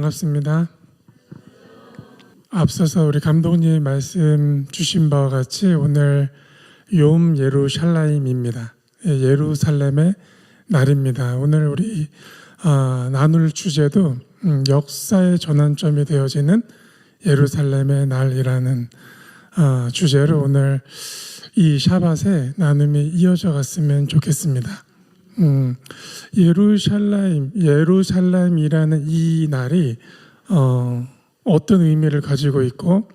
반갑습니다. 앞서서 우리 감독님 말씀 주신 바와 같이 오늘 욤 예루샬라임입니다. 예루살렘의 날입니다. 오늘 우리 나눌 주제도 역사의 전환점이 되어지는 예루살렘의 날이라는 주제로 오늘 이 샤밧의 나눔이 이어져 갔으면 좋겠습니다. 예루살렘이라는 이 날이 어떤 의미를 가지고 있고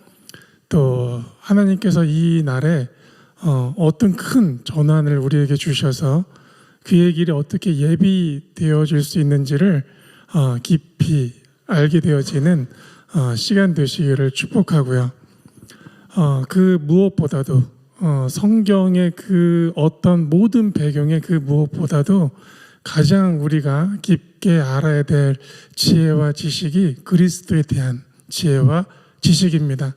또 하나님께서 이 날에 어떤 큰 전환을 우리에게 주셔서 그의 길이 어떻게 예비되어질 수 있는지를 깊이 알게 되어지는 시간 되시기를 축복하고요. 그 무엇보다도 성경의 그 어떤 모든 배경의 그 무엇보다도 가장 우리가 깊게 알아야 될 지혜와 지식이 그리스도에 대한 지혜와 지식입니다.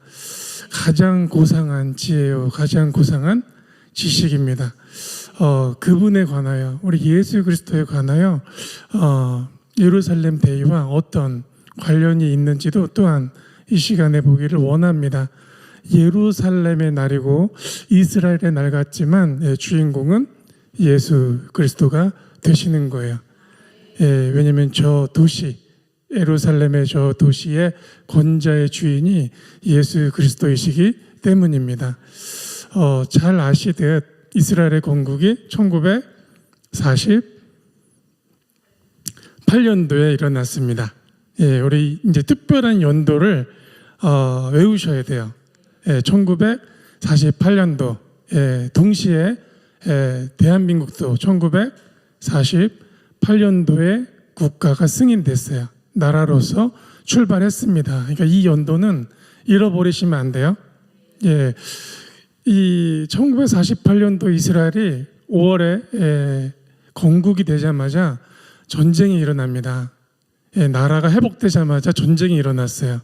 가장 고상한 지혜요, 가장 고상한 지식입니다. 그분에 관하여, 우리 예수 그리스도에 관하여 예루살렘 데이와 어떤 관련이 있는지도 또한 이 시간에 보기를 원합니다. 예루살렘의 날이고 이스라엘의 날 같지만 주인공은 예수 그리스도가 되시는 거예요. 왜냐하면 저 도시, 예루살렘의 저 도시의 권자의 주인이 예수 그리스도이시기 때문입니다. 잘 아시듯 이스라엘의 건국이 1948년도에 일어났습니다. 우리 이제 특별한 연도를 외우셔야 돼요. 1948년도 동시에 대한민국도 1948년도에 국가가 승인됐어요. 나라로서 출발했습니다. 그러니까 이 연도는 잃어버리시면 안 돼요. 이 1948년도 이스라엘이 5월에 건국이 되자마자 전쟁이 일어납니다. 나라가 회복되자마자 전쟁이 일어났어요.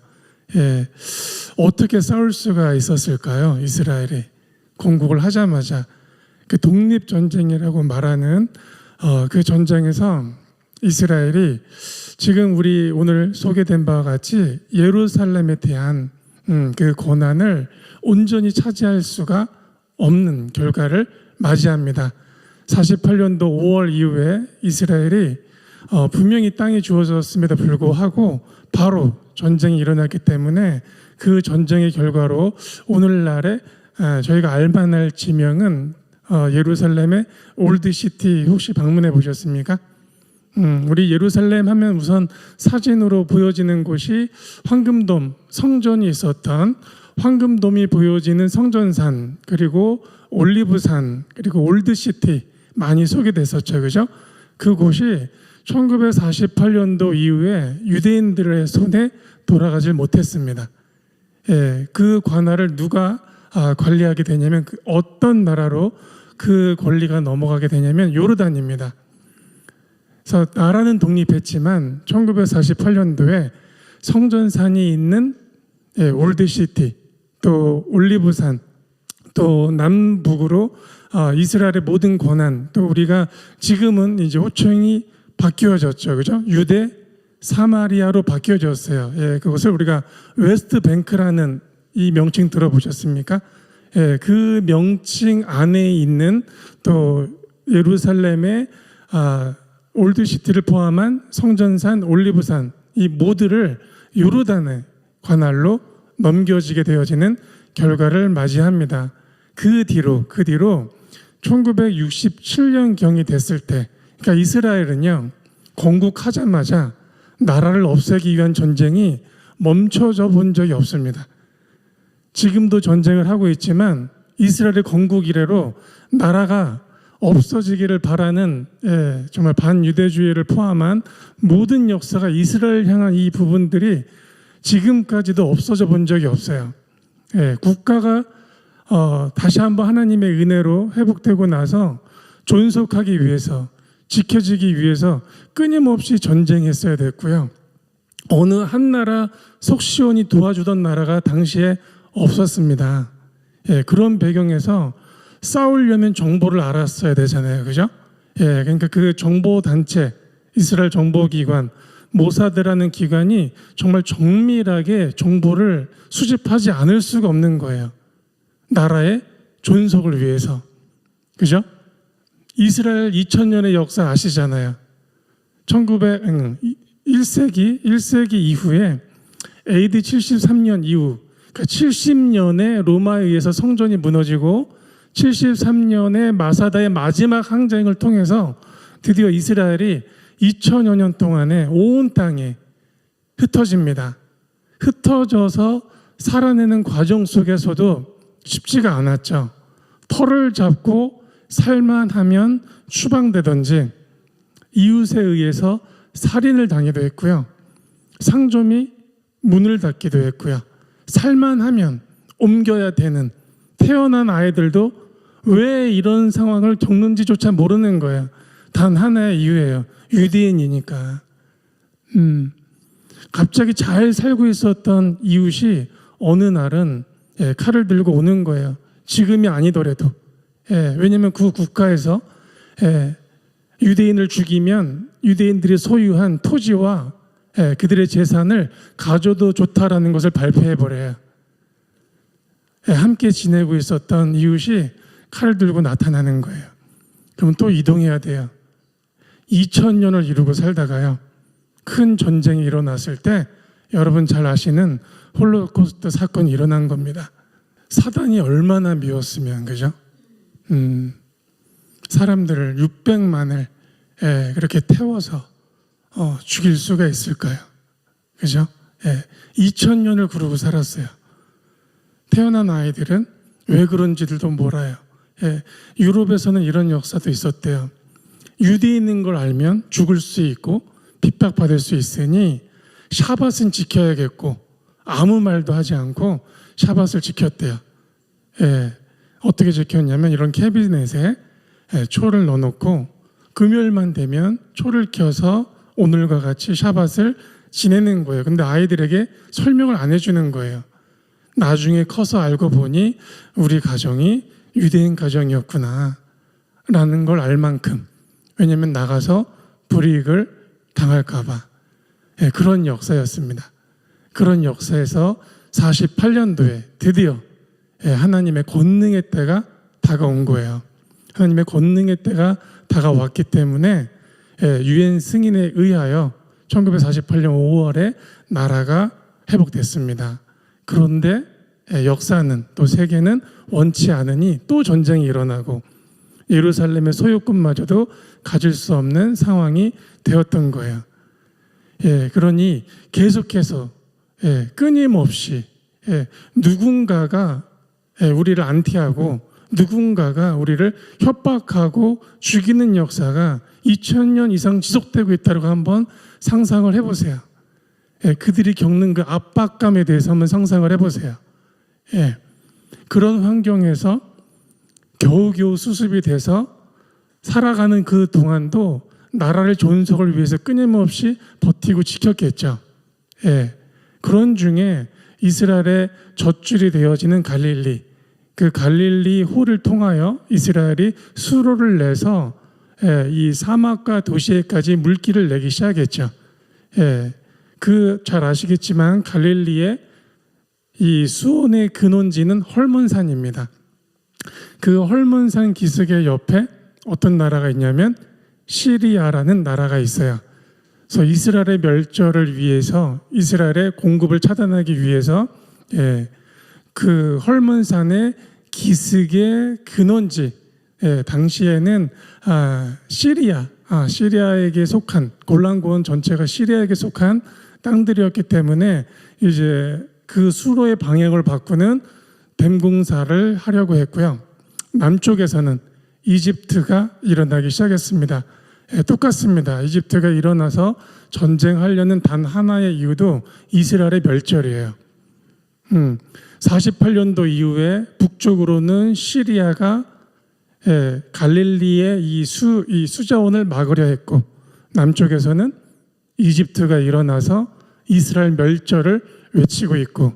어떻게 싸울 수가 있었을까요? 이스라엘이 건국을 하자마자 그 독립전쟁이라고 말하는 그 전쟁에서 이스라엘이 지금 우리 오늘 소개된 바와 같이 예루살렘에 대한 그 권한을 온전히 차지할 수가 없는 결과를 맞이합니다. 48년도 5월 이후에 이스라엘이 분명히 땅이 주어졌음에도 불구하고 바로 전쟁이 일어났기 때문에 그 전쟁의 결과로 오늘날에 저희가 알만할 지명은 예루살렘의 올드시티 혹시 방문해 보셨습니까? 우리 예루살렘 하면 우선 사진으로 보여지는 곳이 황금돔 성전이 있었던 황금돔이 보여지는 성전산, 그리고 올리브산, 그리고 올드시티 많이 소개됐었죠, 그죠? 그곳이 1948년도 이후에 유대인들의 손에 돌아가질 못했습니다. 그 관할을 누가 관리하게 되냐면 어떤 나라로 그 권리가 넘어가게 되냐면 요르단입니다. 그래서 나라는 독립했지만 1948년도에 성전산이 있는 올드시티, 또 올리브산, 또 남북으로 이스라엘의 모든 권한, 또 우리가 지금은 이제 호칭이 바뀌어졌죠, 그죠? 유대 사마리아로 바뀌어졌어요. 그것을 우리가 웨스트 뱅크라는 이 명칭 들어보셨습니까? 그 명칭 안에 있는 또 예루살렘의 올드시티를 포함한 성전산, 올리브산 이 모두를 요르단의 관할로 넘겨지게 되어지는 결과를 맞이합니다. 그 뒤로 1967년경이 됐을 때, 그러니까 이스라엘은요 건국하자마자 나라를 없애기 위한 전쟁이 멈춰져 본 적이 없습니다. 지금도 전쟁을 하고 있지만 이스라엘의 건국 이래로 나라가 없어지기를 바라는 정말 반유대주의를 포함한 모든 역사가 이스라엘 향한 이 부분들이 지금까지도 없어져 본 적이 없어요. 국가가 다시 한번 하나님의 은혜로 회복되고 나서 존속하기 위해서, 지켜지기 위해서 끊임없이 전쟁했어야 됐고요. 어느 한 나라 속 시온이 도와주던 나라가 당시에 없었습니다. 그런 배경에서 싸우려면 정보를 알았어야 되잖아요, 그죠? 그러니까 그 정보 단체, 이스라엘 정보기관, 모사드라는 기관이 정말 정밀하게 정보를 수집하지 않을 수가 없는 거예요. 나라의 존속을 위해서. 그죠? 이스라엘 2000년의 역사 아시잖아요. 1세기 이후에 AD 73년 이후, 그러니까 70년에 로마에 의해서 성전이 무너지고 73년에 마사다의 마지막 항쟁을 통해서 드디어 이스라엘이 2000여 년 동안에 온 땅에 흩어집니다. 흩어져서 살아내는 과정 속에서도 쉽지가 않았죠. 터를 잡고 살만하면 추방되든지 이웃에 의해서 살인을 당하기도 했고요. 상점이 문을 닫기도 했고요. 살만하면 옮겨야 되는 태어난 아이들도 왜 이런 상황을 겪는지조차 모르는 거예요. 단 하나의 이유예요. 유대인이니까. 갑자기 잘 살고 있었던 이웃이 어느 날은 칼을 들고 오는 거예요. 지금이 아니더라도. 왜냐하면 그 국가에서 유대인을 죽이면 유대인들이 소유한 토지와 그들의 재산을 가져도 좋다라는 것을 발표해버려요. 함께 지내고 있었던 이웃이 칼을 들고 나타나는 거예요. 그럼 또 이동해야 돼요. 2000년을 이루고 살다가요. 큰 전쟁이 일어났을 때 여러분 잘 아시는 홀로코스트 사건이 일어난 겁니다. 사단이 얼마나 미웠으면, 그죠? 사람들을 600만을 그렇게 태워서 죽일 수가 있을까요? 그죠? 2000년을 그러고 살았어요. 태어난 아이들은 왜 그런지들도 몰라요. 유럽에서는 이런 역사도 있었대요. 유대인인 걸 알면 죽을 수 있고 핍박받을 수 있으니 샤밧은 지켜야겠고 아무 말도 하지 않고 샤밧을 지켰대요. 어떻게 지켰냐면 이런 캐비넷에 초를 넣어놓고 금요일만 되면 초를 켜서 오늘과 같이 샤밧을 지내는 거예요. 근데 아이들에게 설명을 안 해주는 거예요. 나중에 커서 알고 보니 우리 가정이 유대인 가정이었구나 라는 걸 알 만큼, 왜냐하면 나가서 불이익을 당할까 봐. 그런 역사였습니다. 그런 역사에서 48년도에 드디어 하나님의 권능의 때가 다가온 거예요. 하나님의 권능의 때가 다가왔기 때문에 유엔 승인에 의하여 1948년 5월에 나라가 회복됐습니다. 그런데 역사는 또 세계는 원치 않으니 또 전쟁이 일어나고 예루살렘의 소유권마저도 가질 수 없는 상황이 되었던 거예요. 그러니 계속해서 끊임없이 누군가가 우리를 안티하고 누군가가 우리를 협박하고 죽이는 역사가 2000년 이상 지속되고 있다고 한번 상상을 해보세요. 그들이 겪는 그 압박감에 대해서 한번 상상을 해보세요. 그런 환경에서 겨우겨우 수습이 돼서 살아가는 그 동안도 나라의 존속을 위해서 끊임없이 버티고 지켰겠죠. 그런 중에 이스라엘의 젖줄이 되어지는 갈릴리, 그 갈릴리 호를 통하여 이스라엘이 수로를 내서 이 사막과 도시에까지 물길을 내기 시작했죠. 그 잘 아시겠지만 갈릴리의 이 수온의 근원지는 헐몬산입니다. 그 헐몬산 기슭의 옆에 어떤 나라가 있냐면 시리아라는 나라가 있어요. 그래서 이스라엘의 멸절을 위해서, 이스라엘의 공급을 차단하기 위해서 그 헐몬산의 기슭의 근원지, 당시에는 시리아에게 속한, 골란고원 전체가 시리아에게 속한 땅들이었기 때문에 이제 그 수로의 방향을 바꾸는 댐 공사를 하려고 했고요. 남쪽에서는 이집트가 일어나기 시작했습니다. 똑같습니다. 이집트가 일어나서 전쟁하려는 단 하나의 이유도 이스라엘의 멸절이에요. 48년도 이후에 북쪽으로는 시리아가 갈릴리의 이 수자원을 막으려 했고, 남쪽에서는 이집트가 일어나서 이스라엘 멸절을 외치고 있고,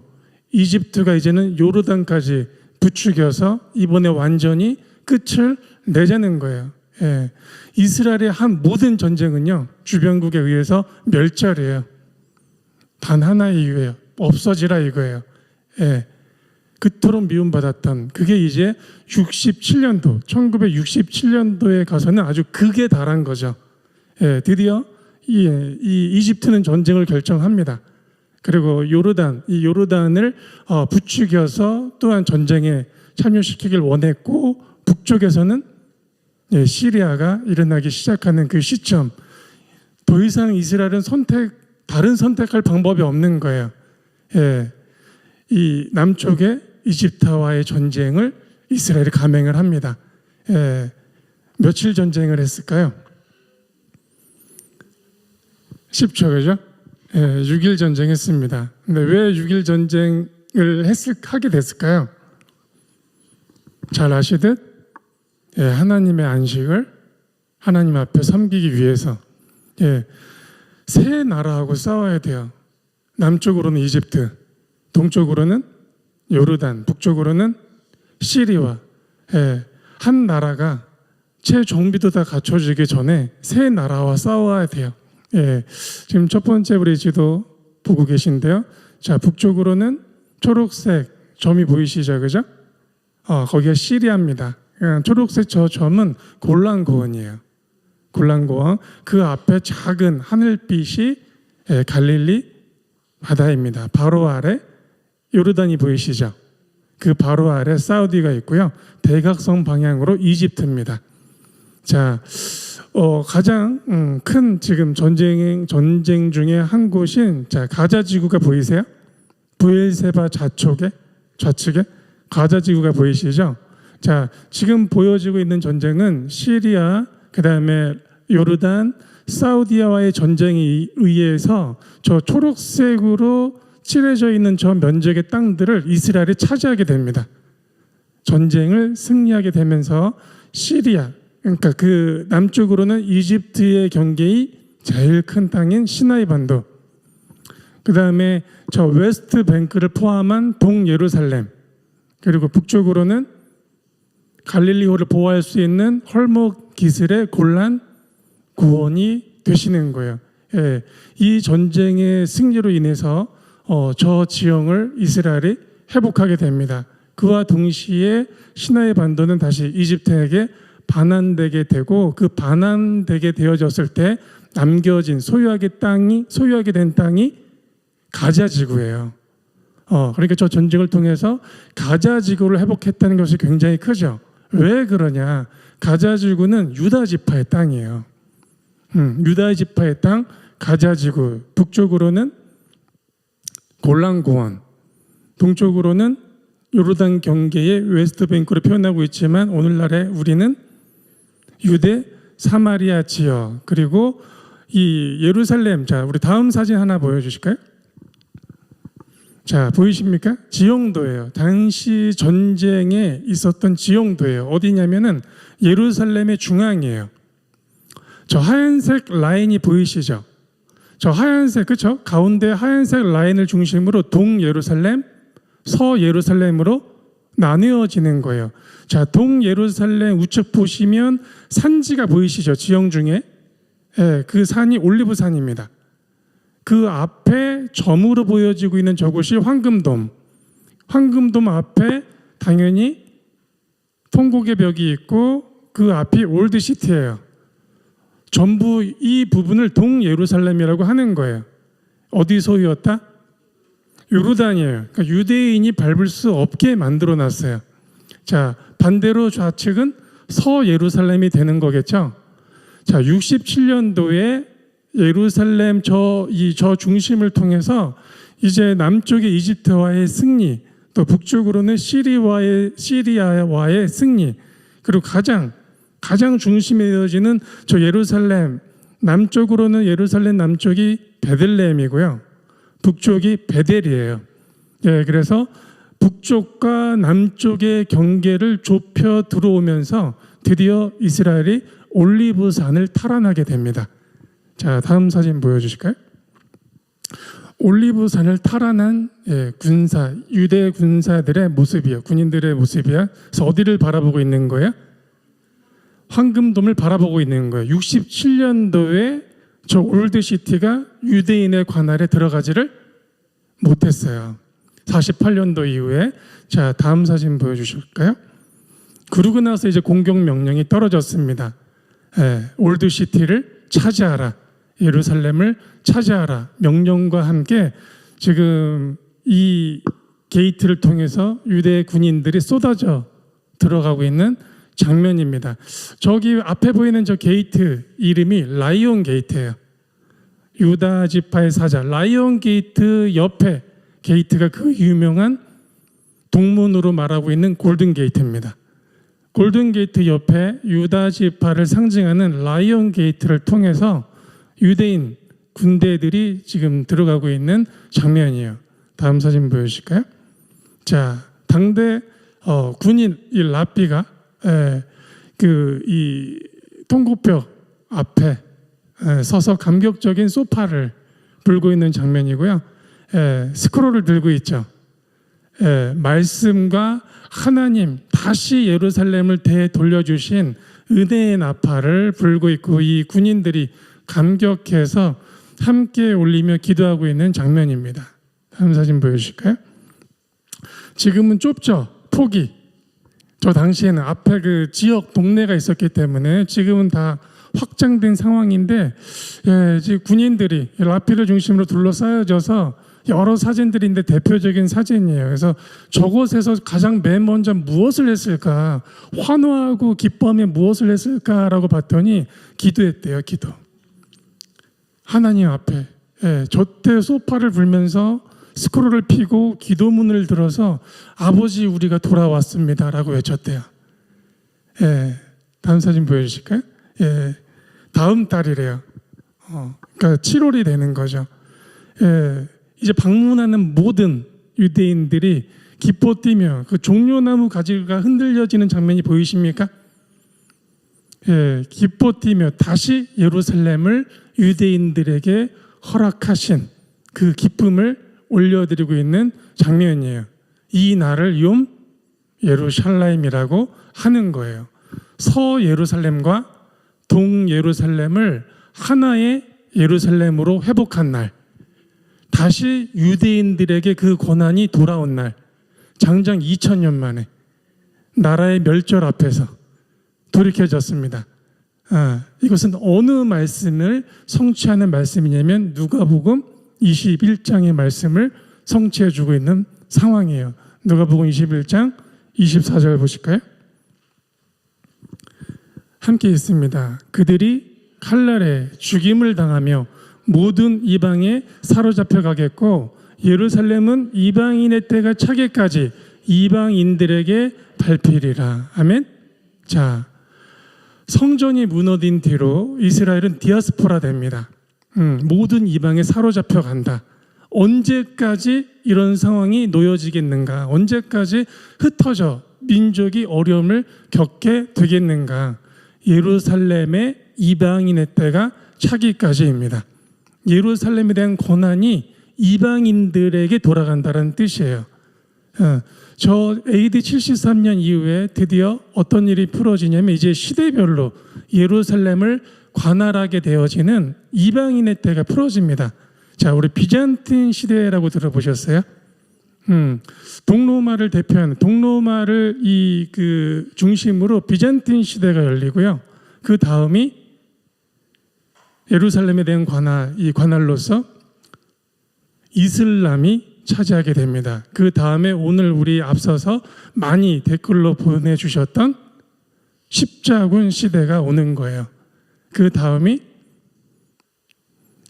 이집트가 이제는 요르단까지 부추겨서 이번에 완전히 끝을 내자는 거예요. 예. 이스라엘의 한 모든 전쟁은요, 주변국에 의해서 멸절이에요. 단 하나의 이유예요. 없어지라 이거예요. 예. 그토록 미움받았던 그게 이제 67년도, 1967년도에 가서는 아주 극에 달한 거죠. 예. 드디어 이 이집트는 전쟁을 결정합니다. 그리고 이 요르단을 부추겨서 또한 전쟁에 참여시키길 원했고, 북쪽에서는 시리아가 일어나기 시작하는 그 시점, 더 이상 이스라엘은 다른 선택할 방법이 없는 거예요. 예, 이 남쪽의 이집트와의 전쟁을 이스라엘이 감행을 합니다. 예, 며칠 전쟁을 했을까요? 10초, 그죠? 예, 6일 전쟁했습니다. 근데 왜 6일 전쟁을 하게 됐을까요? 잘 아시듯 하나님의 안식을 하나님 앞에 섬기기 위해서 세 나라하고 싸워야 돼요. 남쪽으로는 이집트, 동쪽으로는 요르단, 북쪽으로는 시리아. 한 나라가 제 정비도 다 갖춰지기 전에 세 나라와 싸워야 돼요. 지금 첫 번째 우리 지도 보고 계신데요. 자, 북쪽으로는 초록색 점이 보이시죠, 그죠? 거기가 시리아입니다. 초록색 저 점은 골란고원이에요. 골란고원. 그 앞에 작은 하늘빛이 갈릴리 바다입니다. 바로 아래 요르단이 보이시죠? 그 바로 아래 사우디가 있고요. 대각선 방향으로 이집트입니다. 자, 가장 큰 지금 전쟁 중에 한 곳인 가자 지구가 보이세요? 부엘세바 좌측에 가자 지구가 보이시죠? 자, 지금 보여지고 있는 전쟁은 시리아, 그 다음에 요르단, 사우디아와의 전쟁에 의해서 저 초록색으로 칠해져 있는 저 면적의 땅들을 이스라엘이 차지하게 됩니다. 전쟁을 승리하게 되면서 시리아, 그러니까 그 남쪽으로는 이집트의 경계의 제일 큰 땅인 시나이 반도, 그 다음에 저 웨스트 뱅크를 포함한 동예루살렘, 그리고 북쪽으로는 갈릴리호를 보호할 수 있는 헐목 기슬의 골란 구원이 되시는 거예요. 이 전쟁의 승리로 인해서 저 지형을 이스라엘이 회복하게 됩니다. 그와 동시에 시나이 반도는 다시 이집트에게 반환되게 되고, 그 반환되게 되어졌을 때 남겨진 소유하게 된 땅이 가자 지구예요. 그러니까 저 전쟁을 통해서 가자 지구를 회복했다는 것이 굉장히 크죠. 왜 그러냐? 가자 지구는 유다 지파의 땅이에요. 유다 지파의 땅 가자 지구, 북쪽으로는 골란 고원, 동쪽으로는 요르단 경계의 웨스트 뱅크로 표현하고 있지만 오늘날에 우리는 유대 사마리아 지역, 그리고 이 예루살렘. 자, 우리 다음 사진 하나 보여주실까요? 자, 보이십니까? 지형도예요. 당시 전쟁에 있었던 지형도예요. 어디냐면은 예루살렘의 중앙이에요. 저 하얀색 라인이 보이시죠? 저 하얀색, 그렇죠? 가운데 하얀색 라인을 중심으로 동예루살렘, 서예루살렘으로 나누어지는 거예요. 자, 동예루살렘 우측 보시면 산지가 보이시죠? 지형 중에. 그 산이 올리브산입니다. 그 앞에 점으로 보여지고 있는 저곳이 황금돔. 황금돔 앞에 당연히 통곡의 벽이 있고 그 앞이 올드시티예요. 전부 이 부분을 동예루살렘이라고 하는 거예요. 어디 소유였다? 요르단이에요. 그러니까 유대인이 밟을 수 없게 만들어 놨어요. 자, 반대로 좌측은 서예루살렘이 되는 거겠죠. 자, 67년도에 예루살렘 저 중심을 통해서 이제 남쪽의 이집트와의 승리, 또 북쪽으로는 시리아와의 승리, 그리고 가장 중심에 이어지는 저 예루살렘, 남쪽으로는 예루살렘 남쪽이 베들레헴이고요, 북쪽이 베델이에요. 그래서 북쪽과 남쪽의 경계를 좁혀 들어오면서 드디어 이스라엘이 올리브산을 탈환하게 됩니다. 자, 다음 사진 보여주실까요? 올리브산을 탈환한 유대 군사들의 모습이요, 군인들의 모습이요. 그래서 어디를 바라보고 있는 거예요? 황금돔을 바라보고 있는 거예요. 67년도에 저 올드시티가 유대인의 관할에 들어가지를 못했어요. 48년도 이후에. 자, 다음 사진 보여주실까요? 그러고 나서 이제 공격 명령이 떨어졌습니다. 올드시티를 차지하라, 예루살렘을 차지하라 명령과 함께 지금 이 게이트를 통해서 유대 군인들이 쏟아져 들어가고 있는 장면입니다. 저기 앞에 보이는 저 게이트 이름이 라이온 게이트예요. 유다 지파의 사자 라이온 게이트 옆에 게이트가 그 유명한 동문으로 말하고 있는 골든 게이트입니다. 골든 게이트 옆에 유다 지파를 상징하는 라이온 게이트를 통해서 유대인 군대들이 지금 들어가고 있는 장면이에요. 다음 사진 보여주실까요? 자, 당대 군인 이 랍비가 이 통곡벽 앞에 서서 감격적인 소파를 불고 있는 장면이고요. 스크롤을 들고 있죠. 말씀과 하나님 다시 예루살렘을 되돌려주신 은혜의 나팔을 불고 있고 이 군인들이 감격해서 함께 올리며 기도하고 있는 장면입니다. 다음 사진 보여주실까요? 지금은 좁죠. 폭이. 저 당시에는 앞에 그 지역 동네가 있었기 때문에 지금은 다 확장된 상황인데 지금 군인들이 라피를 중심으로 둘러싸여져서 여러 사진들인데 대표적인 사진이에요. 그래서 저곳에서 가장 맨 먼저 무엇을 했을까? 환호하고 기뻐하며 무엇을 했을까라고 봤더니 기도했대요. 기도. 하나님 앞에 젖대 소파를 불면서 스크롤을 펴고 기도문을 들어서 아버지 우리가 돌아왔습니다라고 외쳤대요. 다음 사진 보여주실까요? 다음 달이래요. 그러니까 7월이 되는 거죠. 이제 방문하는 모든 유대인들이 기뻐 뛰며 그 종려나무 가지가 흔들려지는 장면이 보이십니까? 기뻐 뛰며 다시 예루살렘을 유대인들에게 허락하신 그 기쁨을 올려드리고 있는 장면이에요. 이 날을 욤 예루살렘이라고 하는 거예요. 서 예루살렘과 동 예루살렘을 하나의 예루살렘으로 회복한 날, 다시 유대인들에게 그 권한이 돌아온 날, 장장 2000년 만에 나라의 멸절 앞에서 돌이켜졌습니다. 이것은 어느 말씀을 성취하는 말씀이냐면 누가복음 21장의 말씀을 성취해 주고 있는 상황이에요. 누가복음 21장 24절 보실까요? 함께 있습니다. 그들이 칼날에 죽임을 당하며 모든 이방에 사로잡혀 가겠고 예루살렘은 이방인의 때가 차기까지 이방인들에게 밟히리라. 아멘. 자, 성전이 무너진 뒤로 이스라엘은 디아스포라 됩니다. 모든 이방에 사로잡혀 간다. 언제까지 이런 상황이 놓여지겠는가? 언제까지 흩어져 민족이 어려움을 겪게 되겠는가? 예루살렘의 이방인의 때가 차기까지입니다. 예루살렘에 대한 권한이 이방인들에게 돌아간다는 뜻이에요. 저 AD 73년 이후에 드디어 어떤 일이 풀어지냐면 이제 시대별로 예루살렘을 관할하게 되어지는 이방인의 때가 풀어집니다. 자, 우리 비잔틴 시대라고 들어보셨어요? 동로마를 대표하는 동로마를 그 중심으로 비잔틴 시대가 열리고요. 그 다음이 예루살렘에 대한 이 관할로서 이슬람이 차지하게 됩니다. 그 다음에 오늘 우리 앞서서 많이 댓글로 보내주셨던 십자군 시대가 오는 거예요. 그 다음이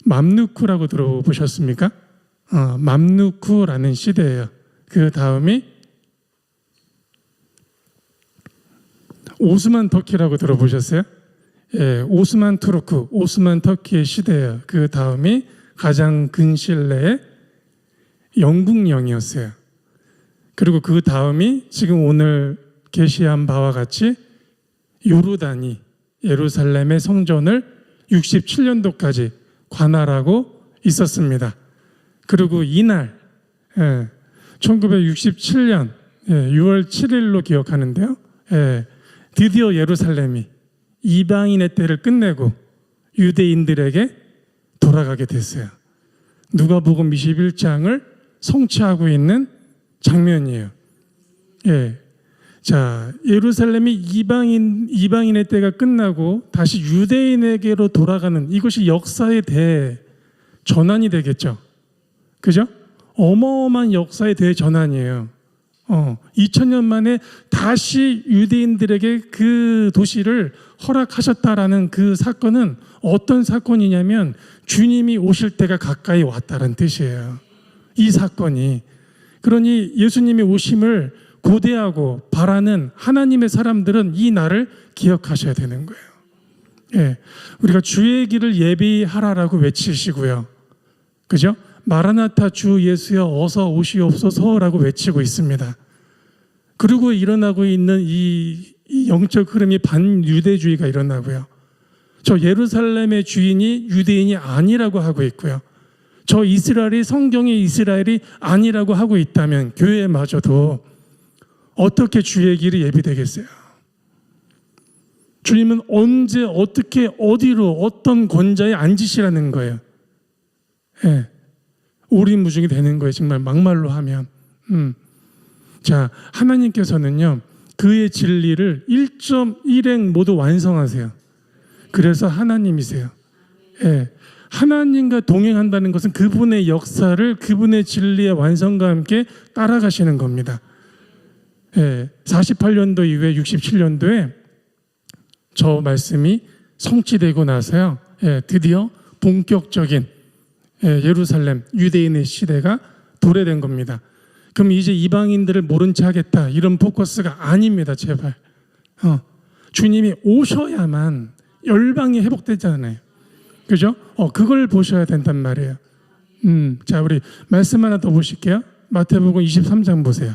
맘루크라고 들어보셨습니까? 맘루크라는 시대예요. 그 다음이 오스만 터키라고 들어보셨어요? 오스만 투르크, 오스만 터키의 시대예요. 그 다음이 가장 근실내의 영국령이었어요. 그리고 그 다음이 지금 오늘 계시한 바와 같이 요르단이 예루살렘의 성전을 67년도까지 관할하고 있었습니다. 그리고 이날 1967년 6월 7일로 기억하는데요. 드디어 예루살렘이 이방인의 때를 끝내고 유대인들에게 돌아가게 됐어요. 누가복음 21장을 성취하고 있는 장면이에요. 예. 자, 예루살렘이 이방인의 때가 끝나고 다시 유대인에게로 돌아가는 이것이 역사의 대전환이 되겠죠. 그죠? 어마어마한 역사의 대전환이에요. 2000년 만에 다시 유대인들에게 그 도시를 허락하셨다라는 그 사건은 어떤 사건이냐면 주님이 오실 때가 가까이 왔다는 뜻이에요. 이 사건이. 그러니 예수님의 오심을 고대하고 바라는 하나님의 사람들은 이 날을 기억하셔야 되는 거예요. 예, 우리가 주의 길을 예비하라라고 외치시고요. 그죠? 마라나타 주 예수여 어서 오시옵소서라고 외치고 있습니다. 그리고 일어나고 있는 이 영적 흐름이 반유대주의가 일어나고요. 저 예루살렘의 주인이 유대인이 아니라고 하고 있고요. 저 이스라엘이 성경의 이스라엘이 아니라고 하고 있다면 교회마저도 어떻게 주의 길이 예비되겠어요? 주님은 언제 어떻게 어디로 어떤 권자에 앉으시라는 거예요. 예, 오리무중이 되는 거예요. 정말 막말로 하면. 자, 하나님께서는요 그의 진리를 1.1행 모두 완성하세요. 그래서 하나님이세요. 예, 하나님과 동행한다는 것은 그분의 역사를 그분의 진리의 완성과 함께 따라가시는 겁니다. 예, 48년도 이후에 67년도에 저 말씀이 성취되고 나서요, 예, 드디어 본격적인 예루살렘 유대인의 시대가 도래된 겁니다. 그럼 이제 이방인들을 모른 체 하겠다 이런 포커스가 아닙니다. 제발. 주님이 오셔야만 열방이 회복되잖아요. 그죠? 그걸 보셔야 된단 말이에요. 자, 우리 말씀 하나 더 보실게요. 마태복음 23장 보세요.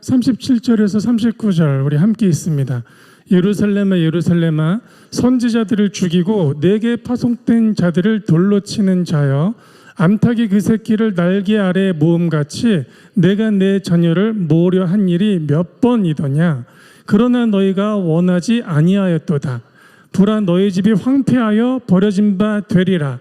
37절에서 39절 우리 함께 있습니다. 예루살렘아 예루살렘아 선지자들을 죽이고 내게 파송된 자들을 돌로 치는 자여 암탉이 그 새끼를 날개 아래에 모음같이 내가 내 자녀를 모으려 한 일이 몇 번이더냐. 그러나 너희가 원하지 아니하였도다. 보라 너희 집이 황폐하여 버려진 바 되리라.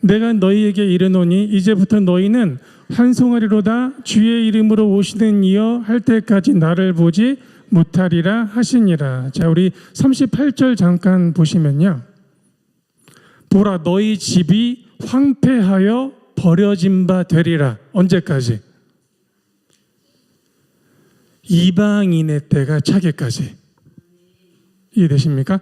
내가 너희에게 이르노니 이제부터 너희는 환송하리로다. 주의 이름으로 오시는 이여 할 때까지 나를 보지 못하리라 하시니라. 자, 우리 38절 잠깐 보시면요. 보라 너희 집이 황폐하여 버려진 바 되리라. 언제까지? 이방인의 때가 차기까지. 이해되십니까?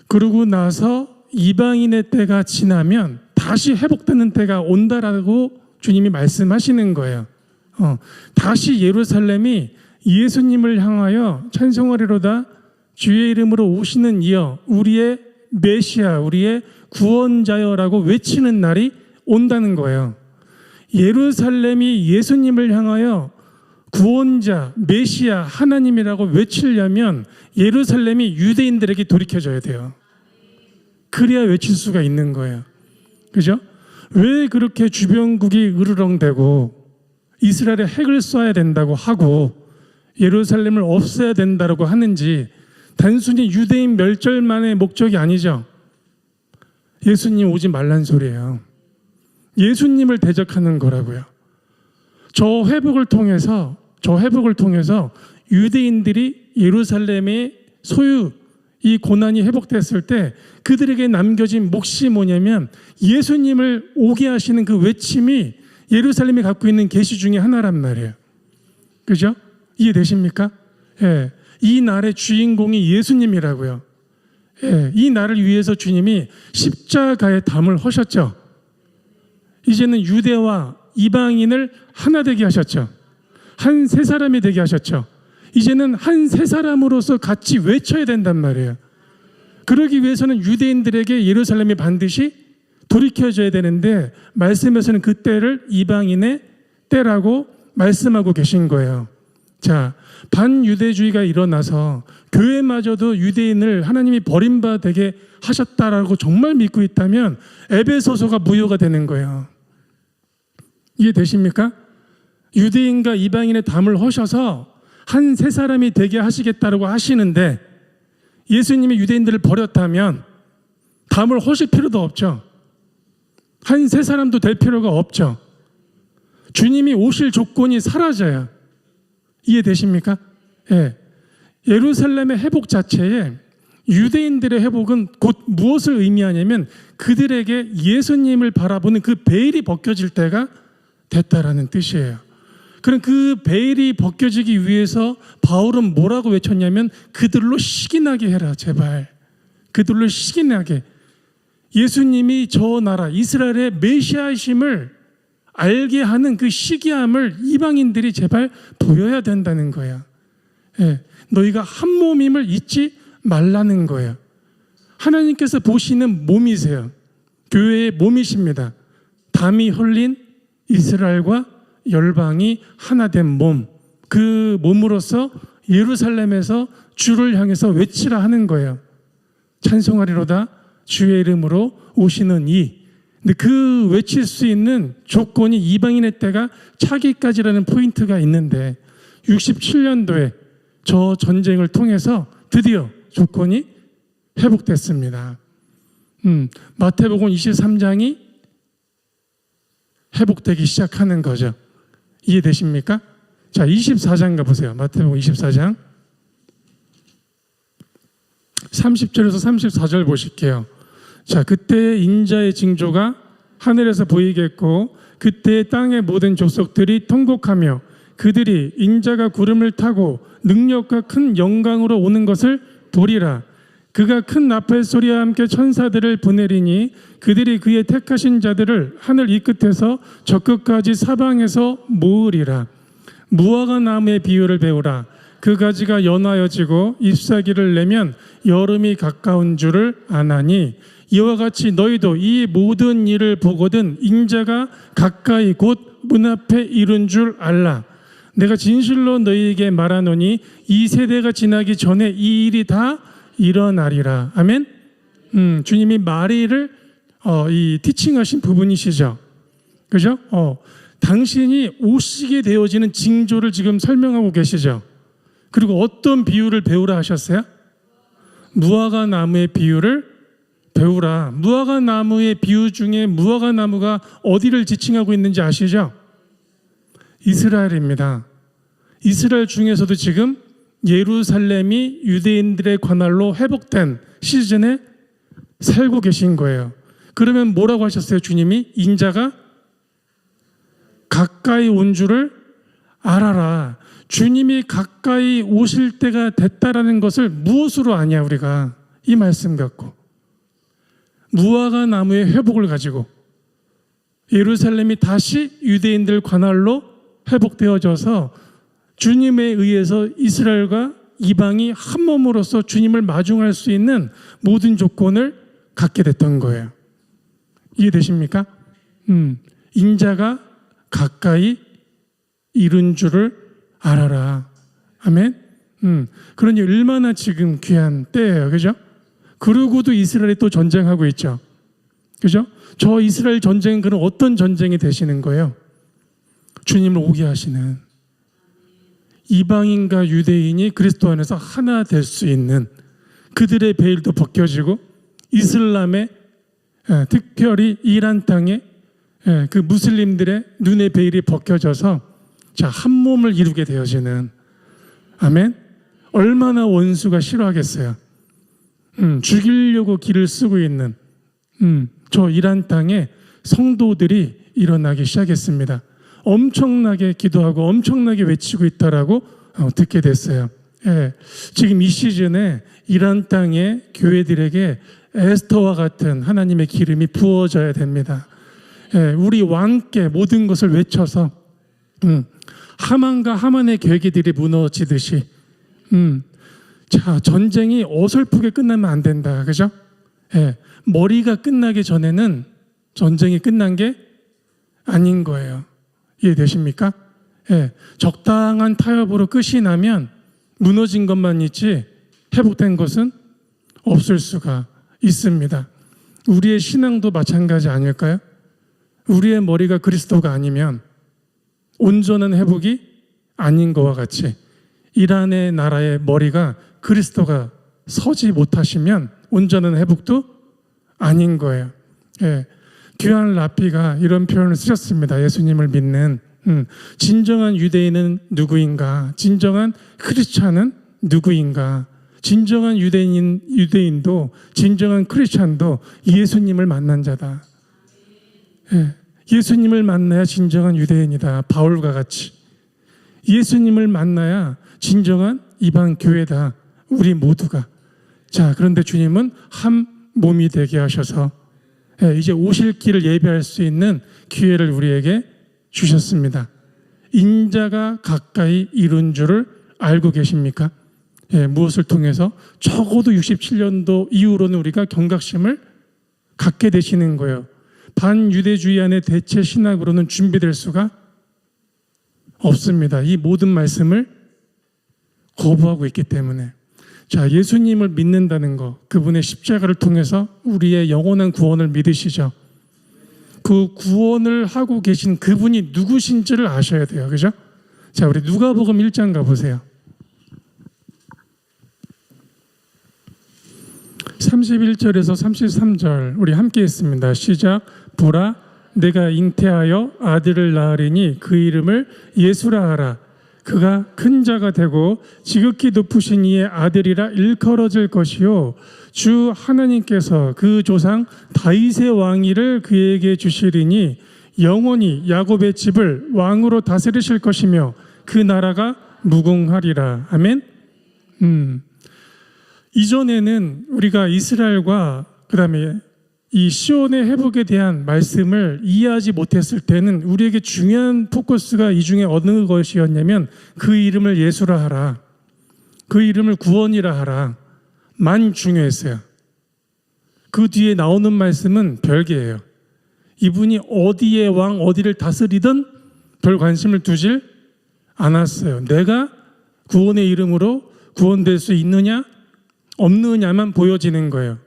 그러고 나서 이방인의 때가 지나면 다시 회복되는 때가 온다라고 주님이 말씀하시는 거예요. 다시 예루살렘이 예수님을 향하여 찬송하리로다. 주의 이름으로 오시는 이여 우리의 메시아 우리의 구원자여라고 외치는 날이 온다는 거예요. 예루살렘이 예수님을 향하여 구원자, 메시아, 하나님이라고 외치려면 예루살렘이 유대인들에게 돌이켜져야 돼요. 그래야 외칠 수가 있는 거예요. 그죠? 왜 그렇게 주변국이 으르렁대고 이스라엘에 핵을 쏴야 된다고 하고 예루살렘을 없애야 된다고 하는지 단순히 유대인 멸절만의 목적이 아니죠. 예수님 오지 말란 소리예요. 예수님을 대적하는 거라고요. 저 회복을 통해서 유대인들이 예루살렘의 소유 이 고난이 회복됐을 때 그들에게 남겨진 몫이 뭐냐면 예수님을 오게 하시는 그 외침이 예루살렘이 갖고 있는 계시 중에 하나란 말이에요. 그죠? 이해되십니까? 예. 이 날의 주인공이 예수님이라고요. 예. 이 날을 위해서 주님이 십자가의 담을 허셨죠. 이제는 유대와 이방인을 하나 되게 하셨죠. 한 세 사람이 되게 하셨죠. 이제는 한 세 사람으로서 같이 외쳐야 된단 말이에요. 그러기 위해서는 유대인들에게 예루살렘이 반드시 돌이켜져야 되는데 말씀에서는 그 때를 이방인의 때라고 말씀하고 계신 거예요. 자, 반유대주의가 일어나서 교회마저도 유대인을 하나님이 버림받게 하셨다라고 정말 믿고 있다면 에베소서가 무효가 되는 거예요. 이해되십니까? 유대인과 이방인의 담을 허셔서 한 세 사람이 되게 하시겠다라고 하시는데 예수님이 유대인들을 버렸다면 담을 허실 필요도 없죠. 한 세 사람도 될 필요가 없죠. 주님이 오실 조건이 사라져요. 이해되십니까? 예. 예루살렘의 회복 자체에 유대인들의 회복은 곧 무엇을 의미하냐면 그들에게 예수님을 바라보는 그 베일이 벗겨질 때가 됐다라는 뜻이에요. 그럼 그 베일이 벗겨지기 위해서 바울은 뭐라고 외쳤냐면 그들로 시기나게 해라 제발. 그들로 시기나게. 예수님이 저 나라 이스라엘의 메시아이심을 알게 하는 그 시기함을 이방인들이 제발 보여야 된다는 거야. 예, 너희가 한 몸임을 잊지 말라는 거예요. 하나님께서 보시는 몸이세요. 교회의 몸이십니다. 담이 흘린 이스라엘과 열방이 하나 된 몸. 그 몸으로서 예루살렘에서 주를 향해서 외치라 하는 거예요. 찬송하리로다 주의 이름으로 오시는 이. 근데 그 외칠 수 있는 조건이 이방인의 때가 차기까지라는 포인트가 있는데 67년도에 저 전쟁을 통해서 드디어 조건이 회복됐습니다. 마태복음 23장이 회복되기 시작하는 거죠. 이해되십니까? 자, 24장 가보세요. 마태복음 24장 30절에서 34절 보실게요. 자, 그때 인자의 징조가 하늘에서 보이겠고 그때 땅의 모든 족속들이 통곡하며 그들이 인자가 구름을 타고 능력과 큰 영광으로 오는 것을 보리라. 그가 큰 나팔 소리와 함께 천사들을 보내리니 그들이 그의 택하신 자들을 하늘 이 끝에서 저 끝까지 사방에서 모으리라. 무화과 나무의 비유를 배우라. 그 가지가 연하여지고 잎사귀를 내면 여름이 가까운 줄을 아나니 이와 같이 너희도 이 모든 일을 보거든 인자가 가까이 곧 문 앞에 이른 줄 알라. 내가 진실로 너희에게 말하노니 이 세대가 지나기 전에 이 일이 다 일어나리라. 아멘. 주님이 마리를 이 티칭하신 부분이시죠. 그죠? 당신이 오시게 되어지는 징조를 지금 설명하고 계시죠. 그리고 어떤 비유를 배우라 하셨어요? 무화과 나무의 비유를 배우라. 무화과 나무의 비유 중에 무화과 나무가 어디를 지칭하고 있는지 아시죠? 이스라엘입니다. 이스라엘 중에서도 지금 예루살렘이 유대인들의 관할로 회복된 시즌에 살고 계신 거예요. 그러면 뭐라고 하셨어요? 주님이 인자가 가까이 온 줄을 알아라. 주님이 가까이 오실 때가 됐다라는 것을 무엇으로 아냐 우리가? 이 말씀 갖고 무화과 나무의 회복을 가지고 예루살렘이 다시 유대인들 관할로 회복되어져서 주님에 의해서 이스라엘과 이방이 한 몸으로서 주님을 마중할 수 있는 모든 조건을 갖게 됐던 거예요. 이해되십니까? 인자가 가까이 이른 줄을 알아라. 아멘. 그러니 얼마나 지금 귀한 때예요. 그죠? 그러고도 이스라엘이 또 전쟁하고 있죠. 그죠? 저 이스라엘 전쟁은 그럼 어떤 전쟁이 되시는 거예요? 주님을 오게 하시는 이방인과 유대인이 그리스도 안에서 하나 될 수 있는 그들의 베일도 벗겨지고 이슬람의 특별히 이란 땅에 그 무슬림들의 눈의 베일이 벗겨져서 자, 한 몸을 이루게 되어지는 아멘. 얼마나 원수가 싫어하겠어요. 죽이려고 길을 쓰고 있는 저 이란 땅에 성도들이 일어나기 시작했습니다. 엄청나게 기도하고 엄청나게 외치고 있다라고 듣게 됐어요. 예, 지금 이 시즌에 이란 땅의 교회들에게 에스더와 같은 하나님의 기름이 부어져야 됩니다. 예, 우리 왕께 모든 것을 외쳐서 하만과 하만의 계획들이 무너지듯이 자, 전쟁이 어설프게 끝나면 안 된다. 그죠? 예, 머리가 끝나기 전에는 전쟁이 끝난 게 아닌 거예요. 이해되십니까? 예, 적당한 타협으로 끝이 나면 무너진 것만 있지 회복된 것은 없을 수가 있습니다. 우리의 신앙도 마찬가지 아닐까요? 우리의 머리가 그리스도가 아니면 온전한 회복이 아닌 것과 같이 이란의 나라의 머리가 그리스도가 서지 못하시면 온전한 회복도 아닌 거예요. 예. 듀안 라피가 이런 표현을 쓰셨습니다. 예수님을 믿는 진정한 유대인은 누구인가? 진정한 크리스찬은 누구인가? 진정한 유대인도 진정한 크리스찬도 예수님을 만난 자다. 예. 예수님을 만나야 진정한 유대인이다. 바울과 같이 예수님을 만나야 진정한 이방 교회다. 우리 모두가. 자, 그런데 주님은 한 몸이 되게 하셔서 이제 오실 길을 예비할 수 있는 기회를 우리에게 주셨습니다. 인자가 가까이 이룬 줄을 알고 계십니까? 무엇을 통해서? 적어도 67년도 이후로는 우리가 경각심을 갖게 되시는 거예요. 반유대주의 안에 대체 신학으로는 준비될 수가 없습니다. 이 모든 말씀을 거부하고 있기 때문에. 자, 예수님을 믿는다는 거, 그분의 십자가를 통해서 우리의 영원한 구원을 믿으시죠. 그 구원을 하고 계신 그분이 누구신지를 아셔야 돼요. 그죠? 자, 우리 누가복음 1장 가보세요. 31절에서 33절 우리 함께 했습니다. 시작. 보라, 내가 잉태하여 아들을 낳으리니 그 이름을 예수라 하라. 그가 큰 자가 되고 지극히 높으신 이의 아들이라 일컬어질 것이요 주 하나님께서 그 조상 다윗의 왕위를 그에게 주시리니 영원히 야곱의 집을 왕으로 다스리실 것이며 그 나라가 무궁하리라. 아멘. 이전에는 우리가 이스라엘과 그다음에 이 시온의 회복에 대한 말씀을 이해하지 못했을 때는 우리에게 중요한 포커스가 이 중에 어느 것이었냐면 그 이름을 예수라 하라, 그 이름을 구원이라 하라 만 중요했어요. 그 뒤에 나오는 말씀은 별개예요. 이분이 어디의 왕, 어디를 다스리든 별 관심을 두질 않았어요. 내가 구원의 이름으로 구원될 수 있느냐 없느냐만 보여지는 거예요.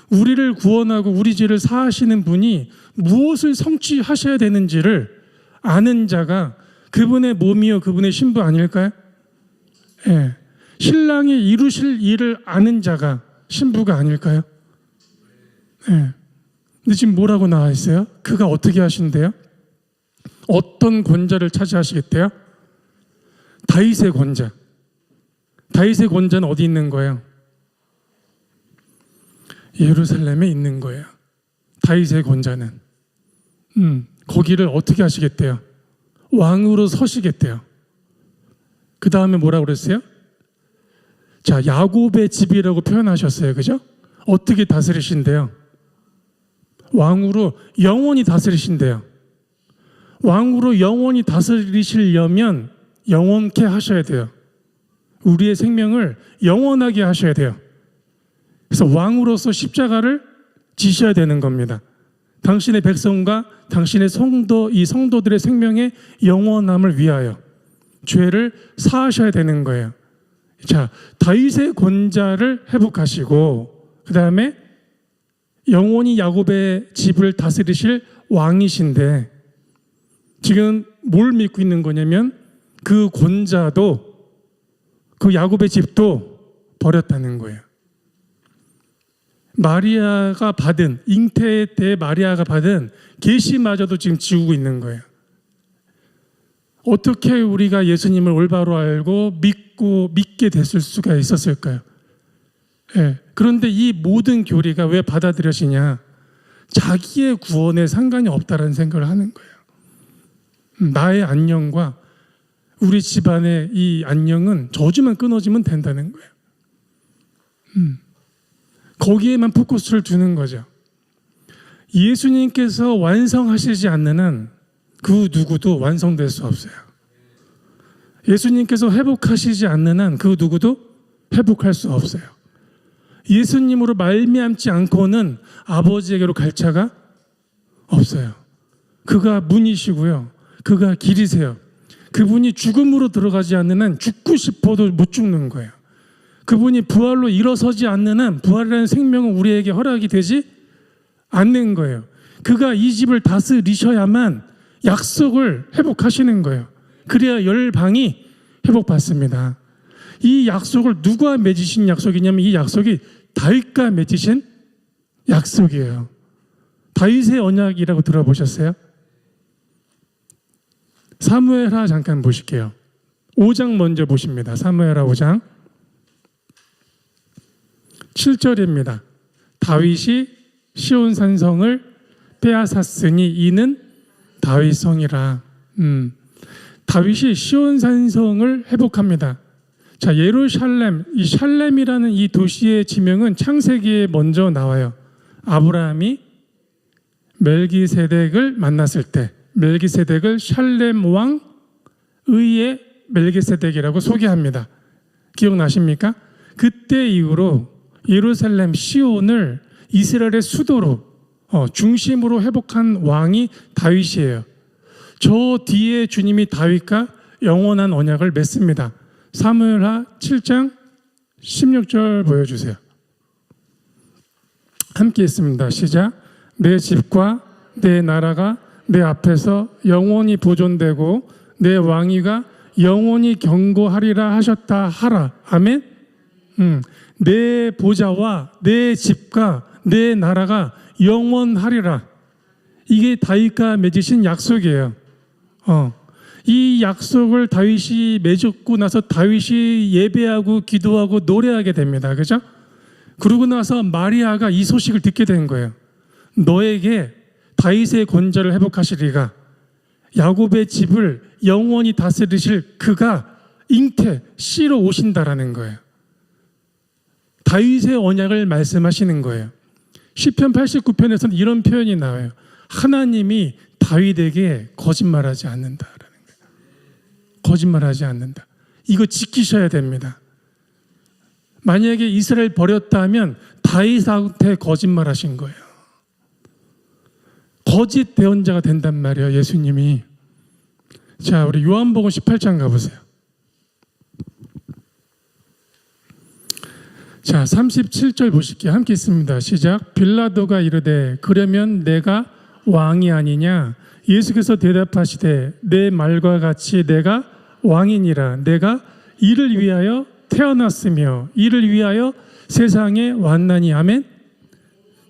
우리를 구원하고 우리 죄를 사하시는 분이 무엇을 성취하셔야 되는지를 아는 자가 그분의 몸이요 그분의 신부 아닐까요? 예. 신랑이 이루실 일을 아는 자가 신부가 아닐까요? 예. 근데 지금 뭐라고 나와 있어요? 그가 어떻게 하신대요? 어떤 권자를 차지하시겠대요? 다윗의 권자. 다윗의 권자는 어디 있는 거예요? 예루살렘에 있는 거예요. 다윗의 권자는. 거기를 어떻게 하시겠대요? 왕으로 서시겠대요. 그 다음에 뭐라고 그랬어요? 자, 야곱의 집이라고 표현하셨어요. 그죠? 어떻게 다스리신대요? 왕으로 영원히 다스리신대요. 왕으로 영원히 다스리시려면 영원케 하셔야 돼요. 우리의 생명을 영원하게 하셔야 돼요. 그래서 왕으로서 십자가를 지셔야 되는 겁니다. 당신의 백성과 당신의 성도, 이 성도들의 생명의 영원함을 위하여 죄를 사하셔야 되는 거예요. 자, 다윗의 권자를 회복하시고 그 다음에 영원히 야곱의 집을 다스리실 왕이신데 지금 뭘 믿고 있는 거냐면 그 권자도 그 야곱의 집도 버렸다는 거예요. 마리아가 받은 잉태 때 마리아가 받은 계시마저도 지금 지우고 있는 거예요. 어떻게 우리가 예수님을 올바로 알고 믿게 됐을 수가 있었을까요? 예. 그런데 이 모든 교리가 왜 받아들여지냐? 자기의 구원에 상관이 없다라는 생각을 하는 거예요. 나의 안녕과 우리 집안의 이 안녕은 저주만 끊어지면 된다는 거예요. 거기에만 포커스를 두는 거죠. 예수님께서 완성하시지 않는 한 그 누구도 완성될 수 없어요. 예수님께서 회복하시지 않는 한 그 누구도 회복할 수 없어요. 예수님으로 말미암지 않고는 아버지에게로 갈 차가 없어요. 그가 문이시고요. 그가 길이세요. 그분이 죽음으로 들어가지 않는 한 죽고 싶어도 못 죽는 거예요. 그분이 부활로 일어서지 않는 한 부활이라는 생명은 우리에게 허락이 되지 않는 거예요. 그가 이 집을 다스리셔야만 약속을 회복하시는 거예요. 그래야 열방이 회복받습니다. 이 약속을 누가 맺으신 약속이냐면 이 약속이 다윗과 맺으신 약속이에요. 다윗의 언약이라고 들어보셨어요? 사무엘하 잠깐 보실게요. 5장 먼저 보십니다. 사무엘하 5장 7절입니다. 다윗이 시온 산성을 빼앗았으니 이는 다윗성이라. 다윗이 시온 산성을 회복합니다. 자, 예루살렘, 이 샬렘이라는 이 도시의 지명은 창세기에 먼저 나와요. 아브라함이 멜기세덱을 만났을 때 멜기세덱을 샬렘 왕 의의 멜기세덱이라고 소개합니다. 기억나십니까? 그때 이후로 예루살렘 시온을 이스라엘의 수도로 중심으로 회복한 왕이 다윗이에요. 저 뒤에 주님이 다윗과 영원한 언약을 맺습니다. 사무엘하 7장 16절 보여주세요. 함께 있습니다. 시작. 내 집과 내 나라가 내 앞에서 영원히 보존되고 내 왕위가 영원히 경고하리라 하셨다 하라. 아멘. 내 보좌와 내 집과 내 나라가 영원하리라. 이게 다윗과 맺으신 약속이에요. 이 약속을 다윗이 맺었고 나서 다윗이 예배하고 기도하고 노래하게 됩니다. 그죠? 그러고 나서 마리아가 이 소식을 듣게 된 거예요. 너에게 다윗의 권좌를 회복하시리가 야곱의 집을 영원히 다스리실 그가 잉태 씨로 오신다라는 거예요. 다윗의 언약을 말씀하시는 거예요. 시편 89편에서는 이런 표현이 나와요. 하나님이 다윗에게 거짓말하지 않는다라는 거예요. 거짓말하지 않는다. 이거 지키셔야 됩니다. 만약에 이스라엘 버렸다면 다윗한테 거짓말하신 거예요. 거짓 대언자가 된단 말이에요. 예수님이. 자, 우리 요한복음 18장 가보세요. 자, 37절 보실게요. 함께 있습니다. 시작. 빌라도가 이르되 그러면 내가 왕이 아니냐? 예수께서 대답하시되 내 말과 같이 내가 왕이니라. 내가 이를 위하여 태어났으며 이를 위하여 세상에 왔나니. 아멘.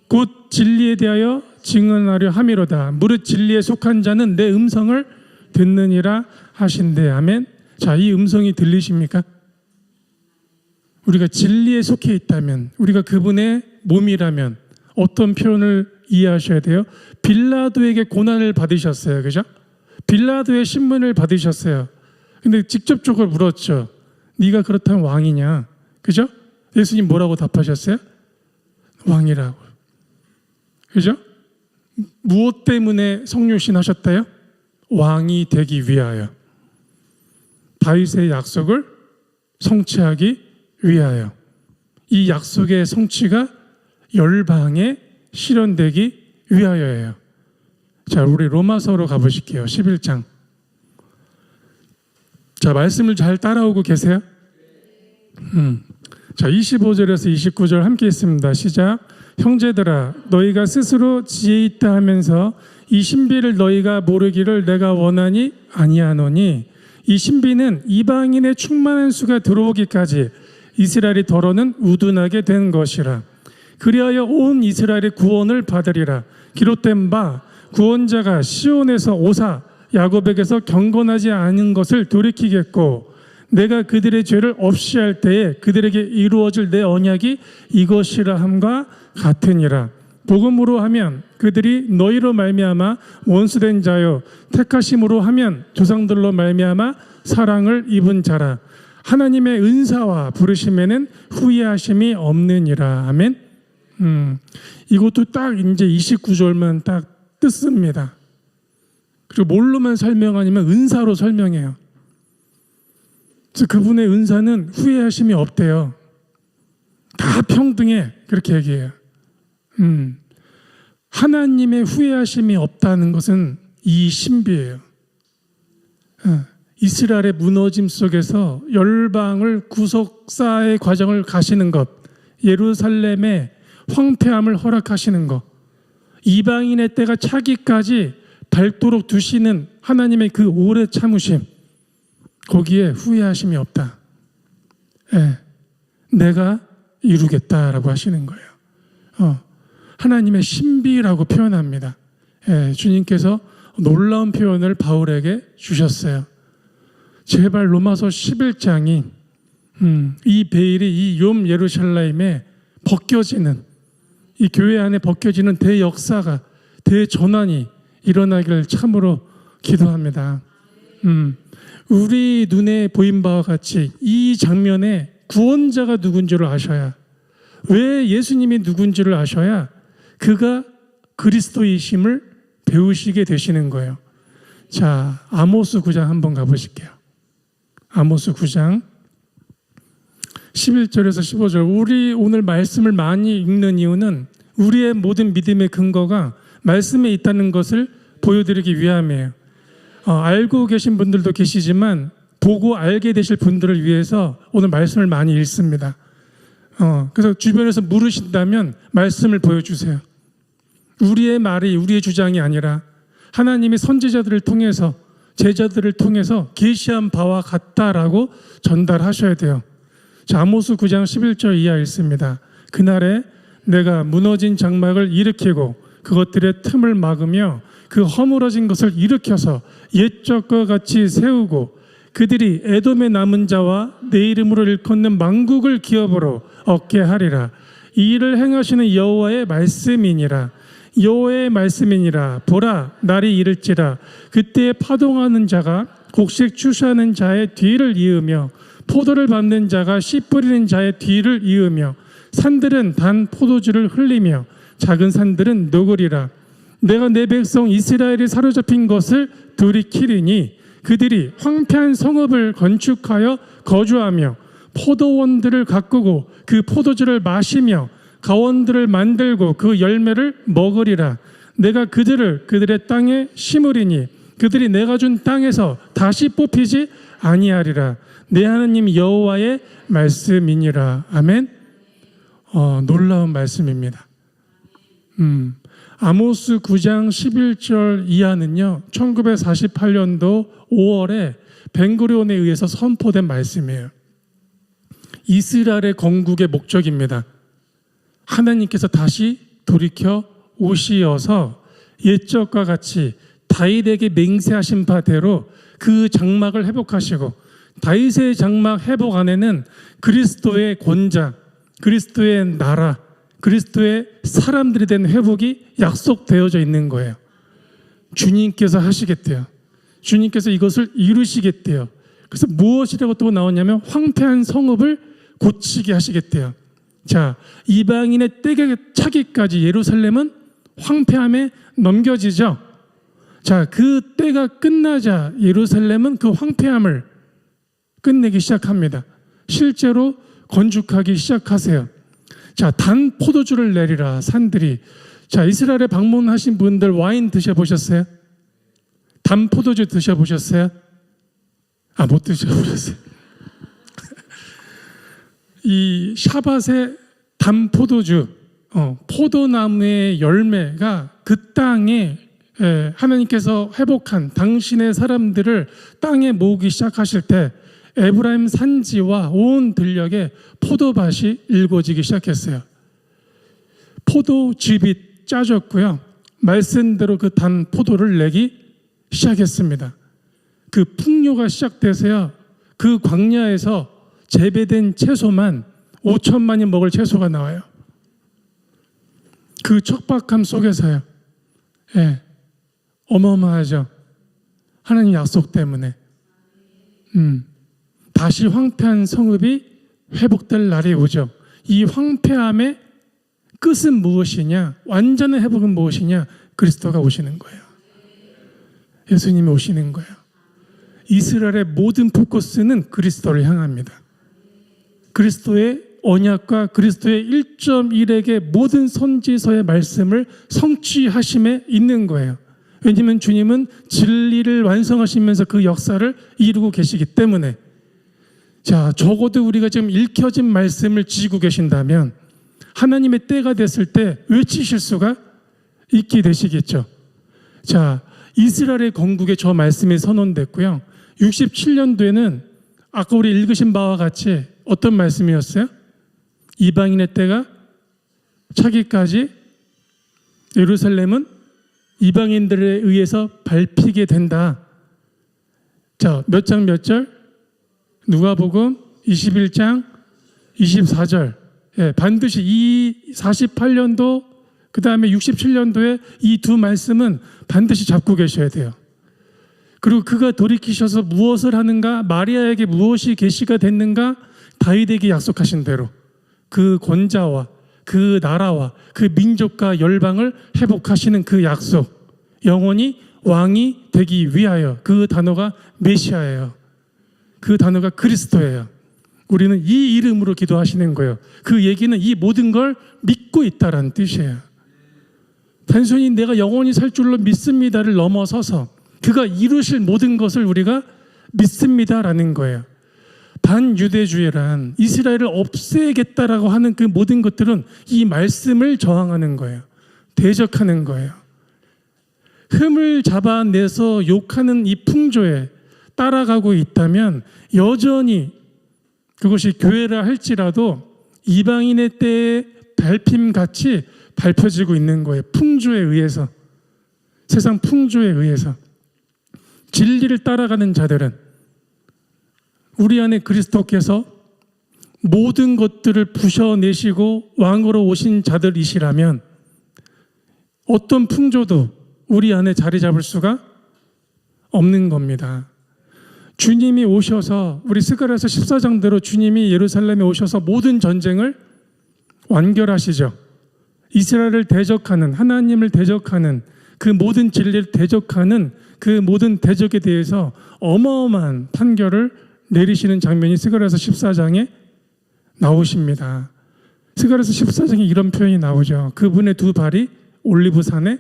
곧 진리에 대하여 증언하려 함이로다. 무릇 진리에 속한 자는 내 음성을 듣느니라 하신대. 아멘. 자, 이 음성이 들리십니까? 우리가 진리에 속해 있다면, 우리가 그분의 몸이라면 어떤 표현을 이해하셔야 돼요? 빌라도에게 고난을 받으셨어요. 그죠? 빌라도의 신문을 받으셨어요. 근데 직접적으로 물었죠. 네가 그렇다면 왕이냐? 그죠? 예수님 뭐라고 답하셨어요? 왕이라고. 그죠? 무엇 때문에 성육신 하셨다요? 왕이 되기 위하여. 다윗의 약속을 성취하기 위하여. 이 약속의 성취가 열방에 실현되기 위하여예요. 자, 우리 로마서로 가보실게요. 11장. 자, 말씀을 잘 따라오고 계세요? 자, 25절에서 29절 함께 있습니다. 시작. 형제들아, 너희가 스스로 지혜 있다 하면서 이 신비를 너희가 모르기를 내가 원하니 아니하노니, 이 신비는 이방인의 충만한 수가 들어오기까지 이스라엘이 더러는 우둔하게 된 것이라. 그리하여 온 이스라엘의 구원을 받으리라. 기록된 바 구원자가 시온에서 오사 야곱에게서 경건하지 않은 것을 돌이키겠고, 내가 그들의 죄를 없이 할 때에 그들에게 이루어질 내 언약이 이것이라 함과 같으니라. 복음으로 하면 그들이 너희로 말미암아 원수된 자요, 택하심으로 하면 조상들로 말미암아 사랑을 입은 자라. 하나님의 은사와 부르심에는 후회하심이 없느니라. 아멘. 이것도 딱 이제 29절만 딱 뜯습니다. 그리고 뭘로만 설명하냐면 은사로 설명해요. 그래서 그분의 은사는 후회하심이 없대요. 다 평등해. 그렇게 얘기해요. 하나님의 후회하심이 없다는 것은 이 신비예요. 이스라엘의 무너짐 속에서 열방을 구속사의 과정을 가시는 것, 예루살렘의 황폐함을 허락하시는 것, 이방인의 때가 차기까지 닳도록 두시는 하나님의 그 오래 참으심, 거기에 후회하심이 없다. 예, 내가 이루겠다라고 하시는 거예요. 하나님의 신비라고 표현합니다. 예, 주님께서 놀라운 표현을 바울에게 주셨어요. 제발 로마서 11장이 이 베일이 이 욤 예루살렘에 벗겨지는, 이 교회 안에 벗겨지는 대역사가, 대전환이 일어나기를 참으로 기도합니다. 우리 눈에 보인 바와 같이 이 장면에 구원자가 누군지를 아셔야, 왜 예수님이 누군지를 아셔야 그가 그리스도이심을 배우시게 되시는 거예요. 자, 아모스 9장 한번 가보실게요. 아모스 9장 11절에서 15절. 우리 오늘 말씀을 많이 읽는 이유는 우리의 모든 믿음의 근거가 말씀에 있다는 것을 보여드리기 위함이에요. 알고 계신 분들도 계시지만 보고 알게 되실 분들을 위해서 오늘 말씀을 많이 읽습니다. 그래서 주변에서 물으신다면 말씀을 보여주세요. 우리의 말이, 우리의 주장이 아니라 하나님이 선지자들을 통해서, 제자들을 통해서 계시한 바와 같다라고 전달하셔야 돼요. 자, 아모스 9장 11절 이하 읽습니다. 그날에 내가 무너진 장막을 일으키고 그것들의 틈을 막으며 그 허물어진 것을 일으켜서 옛적과 같이 세우고 그들이 에돔의 남은 자와 내 이름으로 일컫는 만국을 기업으로 얻게 하리라. 이 일을 행하시는 여호와의 말씀이니라. 여호와의 말씀이니라. 보라, 날이 이를지라. 그때에 파동하는 자가 곡식 추수하는 자의 뒤를 이으며 포도를 밟는 자가 씨 뿌리는 자의 뒤를 이으며 산들은 단 포도주를 흘리며 작은 산들은 녹으리라. 내가 내 백성 이스라엘이 사로잡힌 것을 돌이키리니 그들이 황폐한 성읍을 건축하여 거주하며 포도원들을 가꾸고 그 포도주를 마시며 가원들을 만들고 그 열매를 먹으리라. 내가 그들의 땅에 심으리니 그들이 내가 준 땅에서 다시 뽑히지 아니하리라. 내 하나님 여호와의 말씀이니라. 아멘. 놀라운 말씀입니다. 아모스 9장 11절 이하는요, 1948년도 5월에 벤구리온에 의해서 선포된 말씀이에요. 이스라엘의 건국의 목적입니다. 하나님께서 다시 돌이켜 오시어서 옛적과 같이 다윗에게 맹세하신 바대로 그 장막을 회복하시고, 다윗의 장막 회복 안에는 그리스도의 권자, 그리스도의 나라, 그리스도의 사람들이 된 회복이 약속되어져 있는 거예요. 주님께서 하시겠대요. 주님께서 이것을 이루시겠대요. 그래서 무엇이라고 또 나오냐면 황폐한 성읍을 고치게 하시겠대요. 자, 이방인의 때가 차기까지 예루살렘은 황폐함에 넘겨지죠. 자, 그 때가 끝나자 예루살렘은 그 황폐함을 끝내기 시작합니다. 실제로 건축하기 시작하세요. 자, 단 포도주를 내리라 산들이. 자, 이스라엘에 방문하신 분들 와인 드셔보셨어요? 단 포도주 드셔보셨어요? 못 드셔보셨어요. 이 샤밧의 단 포도주, 포도나무의 열매가 그 땅에 하나님께서 회복한 당신의 사람들을 땅에 모으기 시작하실 때 에브라임 산지와 온 들녘에 포도밭이 일궈지기 시작했어요. 포도즙이 짜졌고요. 말씀대로 그 단 포도를 내기 시작했습니다. 그 풍요가 시작돼서요, 그 광야에서 재배된 채소만 5천만이 먹을 채소가 나와요. 그 척박함 속에서요. 어마어마하죠. 하나님 약속 때문에. 다시 황폐한 성읍이 회복될 날이 오죠. 이 황폐함의 끝은 무엇이냐? 완전한 회복은 무엇이냐? 그리스도가 오시는 거예요. 예수님이 오시는 거예요. 이스라엘의 모든 포커스는 그리스도를 향합니다. 그리스도의 언약과 그리스도의 1.1에게 모든 선지서의 말씀을 성취하심에 있는 거예요. 왜냐하면 주님은 진리를 완성하시면서 그 역사를 이루고 계시기 때문에. 자, 적어도 우리가 지금 읽혀진 말씀을 지고 계신다면 하나님의 때가 됐을 때 외치실 수가 있게 되시겠죠. 자, 이스라엘의 건국에 저 말씀이 선언됐고요. 67년도에는 아까 우리 읽으신 바와 같이 어떤 말씀이었어요? 이방인의 때가 차기까지 예루살렘은 이방인들에 의해서 밟히게 된다. 자, 몇 장 몇 절? 누가복음 21장 24절. 예, 반드시 이 48년도 그 다음에 67년도에 이 두 말씀은 반드시 잡고 계셔야 돼요. 그리고 그가 돌이키셔서 무엇을 하는가? 마리아에게 무엇이 계시가 됐는가? 다윗에게 약속하신 대로 그 권자와 그 나라와 그 민족과 열방을 회복하시는 그 약속, 영원히 왕이 되기 위하여. 그 단어가 메시아예요. 그 단어가 그리스도예요. 우리는 이 이름으로 기도하시는 거예요. 그 얘기는 이 모든 걸 믿고 있다라는 뜻이에요. 단순히 내가 영원히 살 줄로 믿습니다를 넘어서서 그가 이루실 모든 것을 우리가 믿습니다라는 거예요. 반유대주의란 이스라엘을 없애겠다라고 하는 그 모든 것들은 이 말씀을 저항하는 거예요. 대적하는 거예요. 흠을 잡아내서 욕하는 이 풍조에 따라가고 있다면 여전히 그것이 교회라 할지라도 이방인의 때의 밟힘같이 밟혀지고 있는 거예요. 풍조에 의해서, 세상 풍조에 의해서. 진리를 따라가는 자들은 우리 안에 그리스도께서 모든 것들을 부셔내시고 왕으로 오신 자들이시라면 어떤 풍조도 우리 안에 자리 잡을 수가 없는 겁니다. 주님이 오셔서 우리 스가랴서 14장대로 주님이 예루살렘에 오셔서 모든 전쟁을 완결하시죠. 이스라엘을 대적하는, 하나님을 대적하는, 그 모든 진리를 대적하는 그 모든 대적에 대해서 어마어마한 판결을 내리시는 장면이 스가랴서 14장에 나오십니다. 스가랴서 14장에 이런 표현이 나오죠. 그분의 두 발이 올리브산에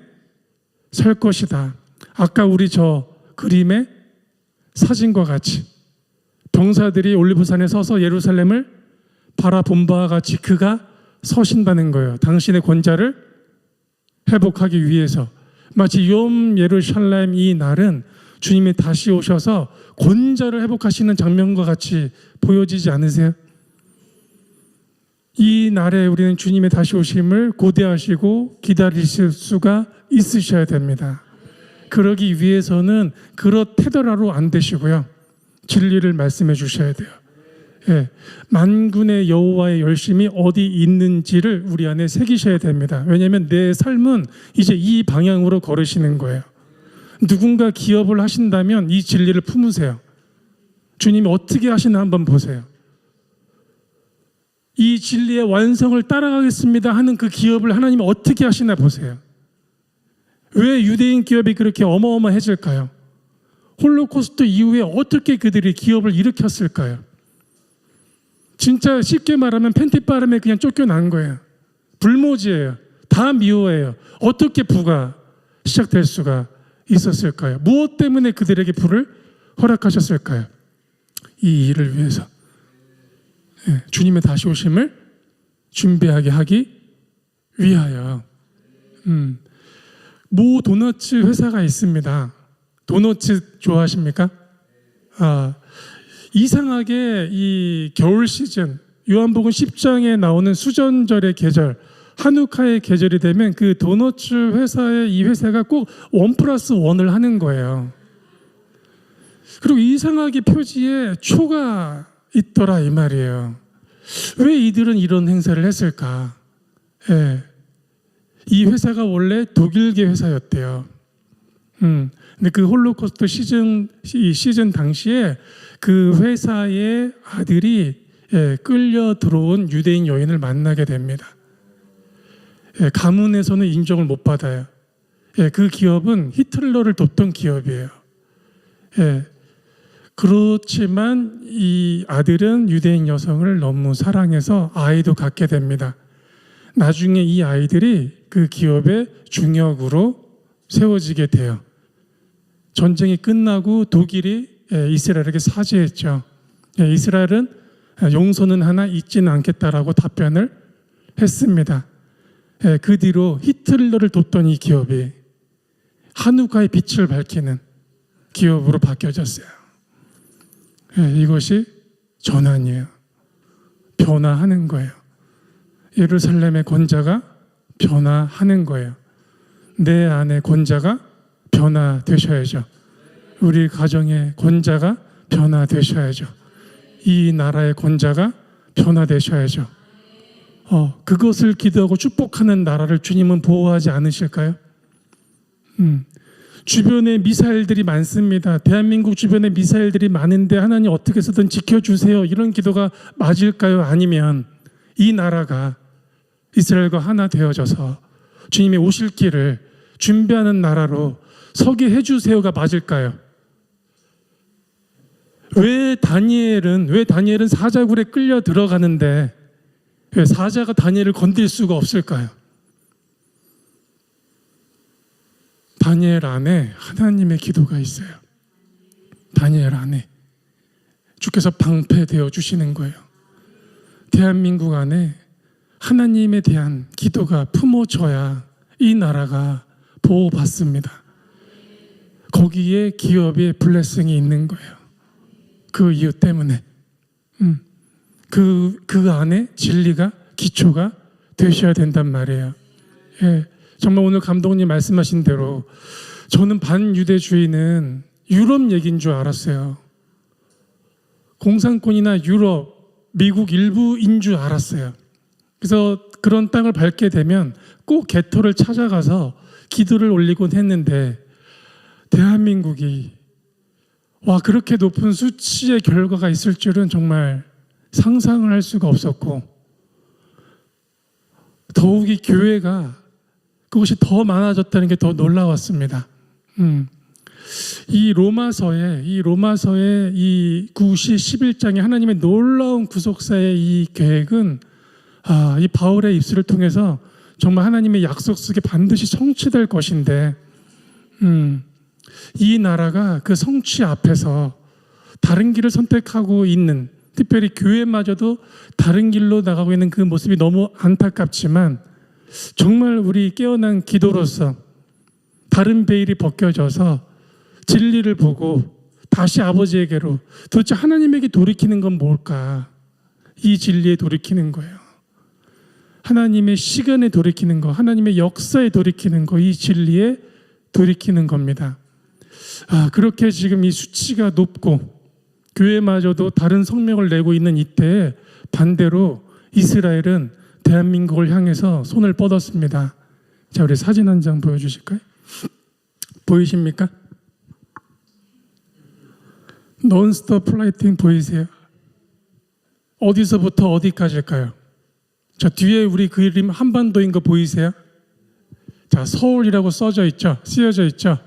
설 것이다. 아까 우리 저 그림의 사진과 같이 병사들이 올리브산에 서서 예루살렘을 바라본 바와 같이 그가 서신다는 거예요. 당신의 권자를 회복하기 위해서. 마치 욤 예루살렘 이 날은 주님이 다시 오셔서 권자를 회복하시는 장면과 같이 보여지지 않으세요? 이 날에 우리는 주님의 다시 오심을 고대하시고 기다리실 수가 있으셔야 됩니다. 그러기 위해서는 그렇대더라도 안 되시고요. 진리를 말씀해 주셔야 돼요. 예, 만군의 여호와의 열심이 어디 있는지를 우리 안에 새기셔야 됩니다. 왜냐하면 내 삶은 이제 이 방향으로 걸으시는 거예요. 누군가 기업을 하신다면 이 진리를 품으세요. 주님이 어떻게 하시나 한번 보세요. 이 진리의 완성을 따라가겠습니다 하는 그 기업을 하나님이 어떻게 하시나 보세요. 왜 유대인 기업이 그렇게 어마어마해질까요? 홀로코스트 이후에 어떻게 그들이 기업을 일으켰을까요? 진짜 쉽게 말하면 팬티바람에 그냥 쫓겨난 거예요. 불모지예요. 다 미워해요. 어떻게 부가 시작될 수가 있었을까요? 무엇 때문에 그들에게 부를 허락하셨을까요? 이 일을 위해서. 주님의 다시 오심을 준비하게 하기 위하여. 모 도너츠 회사가 있습니다. 도너츠 좋아하십니까? 이상하게 이 겨울 시즌 요한복음 10장에 나오는 수전절의 계절, 한우카의 계절이 되면 그 도너츠 회사의 이 회사가 꼭 1+1을 하는 거예요. 그리고 이상하게 표지에 초가 있더라 이 말이에요. 왜 이들은 이런 행사를 했을까? 예. 이 회사가 원래 독일계 회사였대요. 근데 그 홀로코스트 시즌 당시에 그 회사의 아들이 끌려 들어온 유대인 여인을 만나게 됩니다. 가문에서는 인정을 못 받아요. 그 기업은 히틀러를 돕던 기업이에요. 그렇지만 이 아들은 유대인 여성을 너무 사랑해서 아이도 갖게 됩니다. 나중에 이 아이들이 그 기업의 중역으로 세워지게 돼요. 전쟁이 끝나고 독일이 이스라엘에게 사죄했죠. 이스라엘은 용서는 하나 잊지는 않겠다라고 답변을 했습니다. 그 뒤로 히틀러를 돕던 이 기업이 한우카의 빛을 밝히는 기업으로 바뀌어졌어요. 이것이 전환이에요. 변화하는 거예요. 예루살렘의 권자가 변화하는 거예요. 내 안의 권자가 변화되셔야죠. 우리 가정의 권자가 변화되셔야죠. 이 나라의 권자가 변화되셔야죠. 그것을 기도하고 축복하는 나라를 주님은 보호하지 않으실까요? 주변에 미사일들이 많습니다. 대한민국 주변에 미사일들이 많은데 하나님 어떻게 해서든 지켜주세요. 이런 기도가 맞을까요? 아니면 이 나라가 이스라엘과 하나 되어져서 주님의 오실 길을 준비하는 나라로 서게 해주세요가 맞을까요? 왜 다니엘은 사자굴에 끌려 들어가는데 왜 사자가 다니엘을 건들 수가 없을까요? 다니엘 안에 하나님의 기도가 있어요. 다니엘 안에 주께서 방패되어 주시는 거예요. 대한민국 안에 하나님에 대한 기도가 품어져야 이 나라가 보호받습니다. 거기에 기업의 블레싱이 있는 거예요. 그 이유 때문에 그 안에 진리가 기초가 되셔야 된단 말이에요. 예, 정말 오늘 감독님 말씀하신 대로 저는 반유대주의는 유럽 얘기인 줄 알았어요. 공산권이나 유럽, 미국 일부인 줄 알았어요. 그래서 그런 땅을 밟게 되면 꼭 개토를 찾아가서 기도를 올리곤 했는데 대한민국이 그렇게 높은 수치의 결과가 있을 줄은 정말 상상을 할 수가 없었고, 더욱이 교회가 그것이 더 많아졌다는 게 더 놀라웠습니다. 이 로마서의 이 9시 11장의 하나님의 놀라운 구속사의 이 계획은 이 바울의 입술을 통해서 정말 하나님의 약속 속에 반드시 성취될 것인데, 이 나라가 그 성취 앞에서 다른 길을 선택하고 있는, 특별히 교회마저도 다른 길로 나가고 있는 그 모습이 너무 안타깝지만, 정말 우리 깨어난 기도로서 다른 베일이 벗겨져서 진리를 보고 다시 아버지에게로, 도대체 하나님에게 돌이키는 건 뭘까? 이 진리에 돌이키는 거예요. 하나님의 시간에 돌이키는 거, 하나님의 역사에 돌이키는 거, 이 진리에 돌이키는 겁니다. 그렇게 지금 이 수치가 높고 교회마저도 다른 성명을 내고 있는 이때에 반대로 이스라엘은 대한민국을 향해서 손을 뻗었습니다. 자, 우리 사진 한 장 보여주실까요? 보이십니까? 논스톱 플라이팅 보이세요? 어디서부터 어디까지일까요? 저 뒤에 우리 그림 한반도인 거 보이세요? 자, 서울이라고 쓰여져 있죠?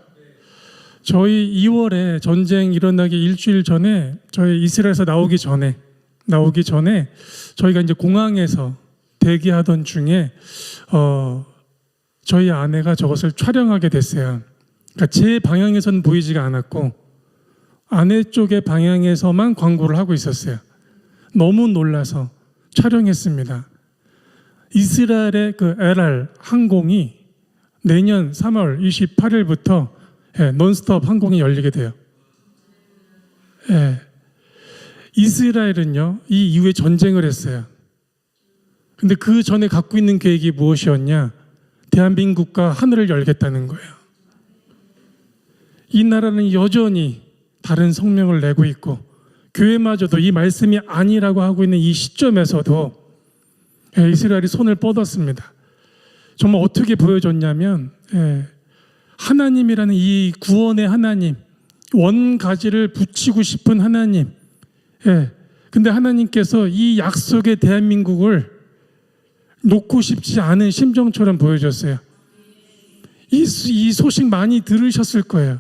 저희 2월에 전쟁 일어나기 일주일 전에, 저희 이스라엘에서 나오기 전에 저희가 이제 공항에서 대기하던 중에 저희 아내가 저것을 촬영하게 됐어요. 그러니까 제 방향에서는 보이지가 않았고 아내 쪽의 방향에서만 광고를 하고 있었어요. 너무 놀라서 촬영했습니다. 이스라엘의 그 LR 항공이 내년 3월 28일부터 논스톱 항공이 열리게 돼요. 이스라엘은요, 이 이후에 전쟁을 했어요. 근데 그 전에 갖고 있는 계획이 무엇이었냐? 대한민국과 하늘을 열겠다는 거예요. 이 나라는 여전히 다른 성명을 내고 있고, 교회마저도 이 말씀이 아니라고 하고 있는 이 시점에서도 이스라엘이 손을 뻗었습니다. 정말 어떻게 보여줬냐면, 하나님이라는 이 구원의 하나님, 원가지를 붙이고 싶은 하나님, 근데 하나님께서 이 약속의 대한민국을 놓고 싶지 않은 심정처럼 보여줬어요. 이 소식 많이 들으셨을 거예요.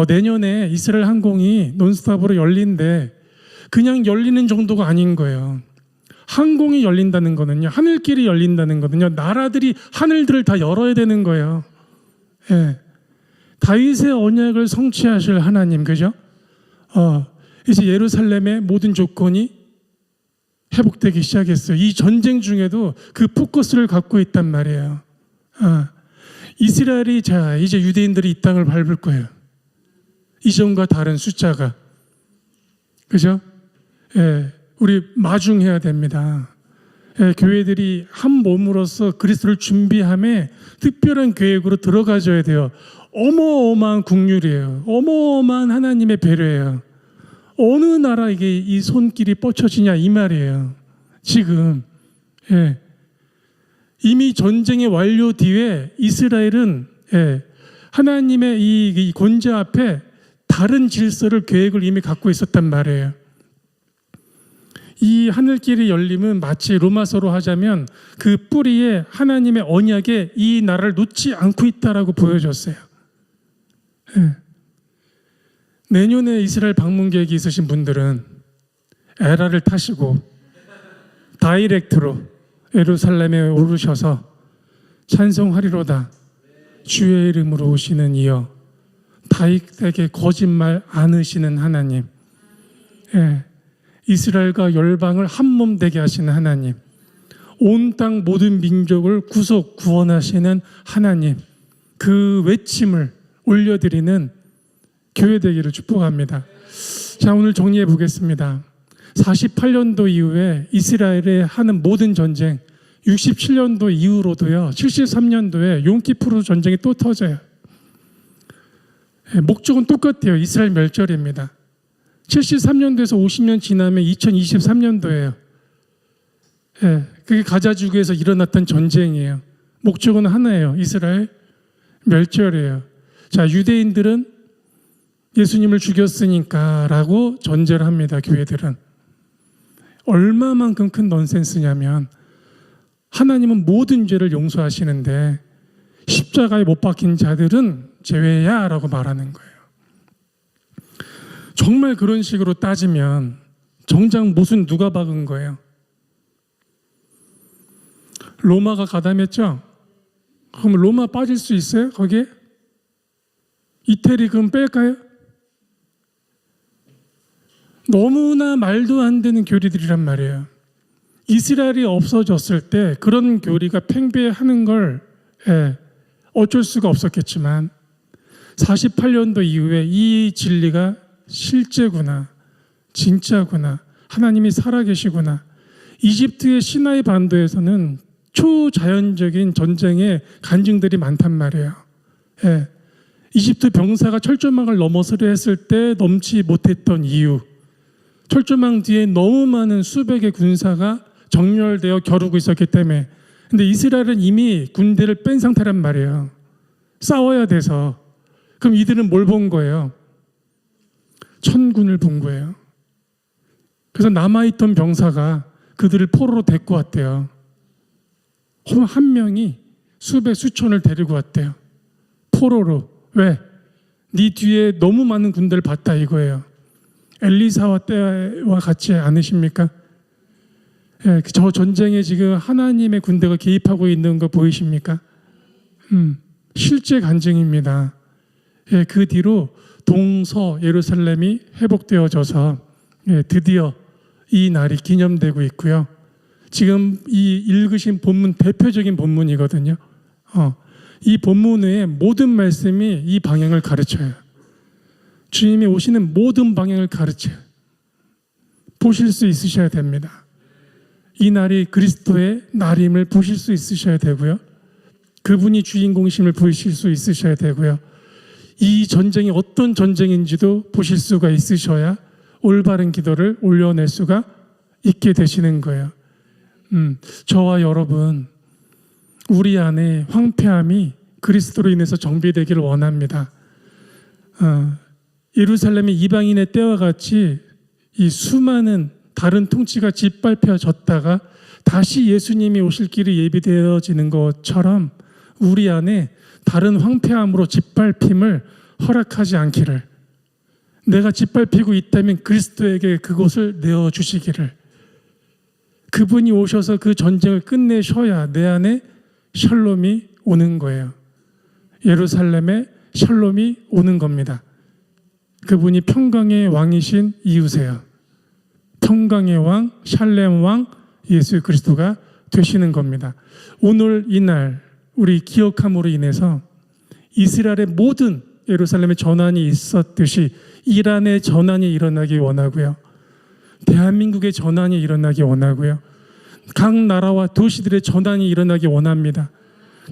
내년에 이스라엘 항공이 논스톱으로 열린데 그냥 열리는 정도가 아닌 거예요. 항공이 열린다는 거는요, 하늘길이 열린다는 거는요, 나라들이 하늘들을 다 열어야 되는 거예요. 다윗의 언약을 성취하실 하나님, 그죠? 이제 예루살렘의 모든 조건이 회복되기 시작했어요. 이 전쟁 중에도 그 포커스를 갖고 있단 말이에요. 이스라엘이 이제 유대인들이 이 땅을 밟을 거예요. 이전과 다른 숫자가, 그죠? 우리 마중해야 됩니다. 교회들이 한 몸으로서 그리스도를 준비함에 특별한 계획으로 들어가줘야 돼요. 어마어마한 국률이에요. 어마어마한 하나님의 배려예요. 어느 나라에게 이 손길이 뻗쳐지냐 이 말이에요. 지금 이미 전쟁의 완료 뒤에 이스라엘은 하나님의 이 권세 앞에 다른 질서를 계획을 이미 갖고 있었단 말이에요. 이 하늘길이 열림은 마치 로마서로 하자면 그 뿌리에 하나님의 언약에 이 나라를 놓지 않고 있다라고 보여줬어요. 내년에 이스라엘 방문 계획이 있으신 분들은 에라를 타시고 다이렉트로 예루살렘에 오르셔서 찬송하리로다. 주의 이름으로 오시는 이여 다윗에게 거짓말 않으시는 하나님, 이스라엘과 열방을 한몸 되게 하시는 하나님, 온 땅 모든 민족을 구속 구원하시는 하나님, 그 외침을 올려드리는 교회 되기를 축복합니다. 자, 오늘 정리해 보겠습니다. 48년도 이후에 이스라엘에 하는 모든 전쟁, 67년도 이후로도요, 73년도에 용키푸르 전쟁이 또 터져요. 목적은 똑같아요. 이스라엘 멸절입니다. 73년도에서 50년 지나면 2023년도예요. 그게 가자지구에서 일어났던 전쟁이에요. 목적은 하나예요. 이스라엘 멸절이에요. 자, 유대인들은 예수님을 죽였으니까 라고 전제를 합니다. 교회들은. 얼마만큼 큰 넌센스냐면 하나님은 모든 죄를 용서하시는데 십자가에 못 박힌 자들은 제외야 라고 말하는 거예요. 정말 그런 식으로 따지면 정작 못은 누가 박은 거예요? 로마가 가담했죠? 그럼 로마 빠질 수 있어요? 거기에? 이태리 그럼 뺄까요? 너무나 말도 안 되는 교리들이란 말이에요. 이스라엘이 없어졌을 때 그런 교리가 팽배하는 걸 어쩔 수가 없었겠지만 48년도 이후에 이 진리가 실제구나, 진짜구나, 하나님이 살아계시구나. 이집트의 시나이 반도에서는 초자연적인 전쟁의 간증들이 많단 말이에요. 이집트 병사가 철조망을 넘어서려 했을 때 넘지 못했던 이유, 철조망 뒤에 너무 많은 수백의 군사가 정렬되어 겨루고 있었기 때문에. 근데 이스라엘은 이미 군대를 뺀 상태란 말이에요. 싸워야 돼서. 그럼 이들은 뭘 본 거예요? 천군을 본 거예요. 그래서 남아있던 병사가 그들을 포로로 데리고 왔대요. 한 명이 수백 수천을 데리고 왔대요. 포로로. 왜? 네 뒤에 너무 많은 군대를 봤다 이거예요. 엘리사와 때와 같지 않으십니까? 저 전쟁에 지금 하나님의 군대가 개입하고 있는 거 보이십니까? 실제 간증입니다. 그 뒤로 동서 예루살렘이 회복되어져서 드디어 이 날이 기념되고 있고요. 지금 이 읽으신 본문 대표적인 본문이거든요. 이 본문 외에 모든 말씀이 이 방향을 가르쳐요. 주님이 오시는 모든 방향을 가르쳐요. 보실 수 있으셔야 됩니다. 이 날이 그리스도의 날임을 보실 수 있으셔야 되고요. 그분이 주인공이심을 보실 수 있으셔야 되고요. 이 전쟁이 어떤 전쟁인지도 보실 수가 있으셔야 올바른 기도를 올려낼 수가 있게 되시는 거예요. 저와 여러분, 우리 안에 황폐함이 그리스도로 인해서 정비되기를 원합니다. 예루살렘의 이방인의 때와 같이 이 수많은 다른 통치가 짓밟혀졌다가 다시 예수님이 오실 길이 예비되어지는 것처럼 우리 안에 다른 황폐함으로 짓밟힘을 허락하지 않기를, 내가 짓밟히고 있다면 그리스도에게 그곳을 내어주시기를, 그분이 오셔서 그 전쟁을 끝내셔야 내 안에 샬롬이 오는 거예요. 예루살렘에 샬롬이 오는 겁니다. 그분이 평강의 왕이신 이유세요. 평강의 왕, 샬렘 왕 예수 그리스도가 되시는 겁니다. 오늘 이날 우리 기억함으로 인해서 이스라엘의 모든 예루살렘의 전환이 있었듯이 이란의 전환이 일어나기 원하고요. 대한민국의 전환이 일어나기 원하고요. 각 나라와 도시들의 전환이 일어나기 원합니다.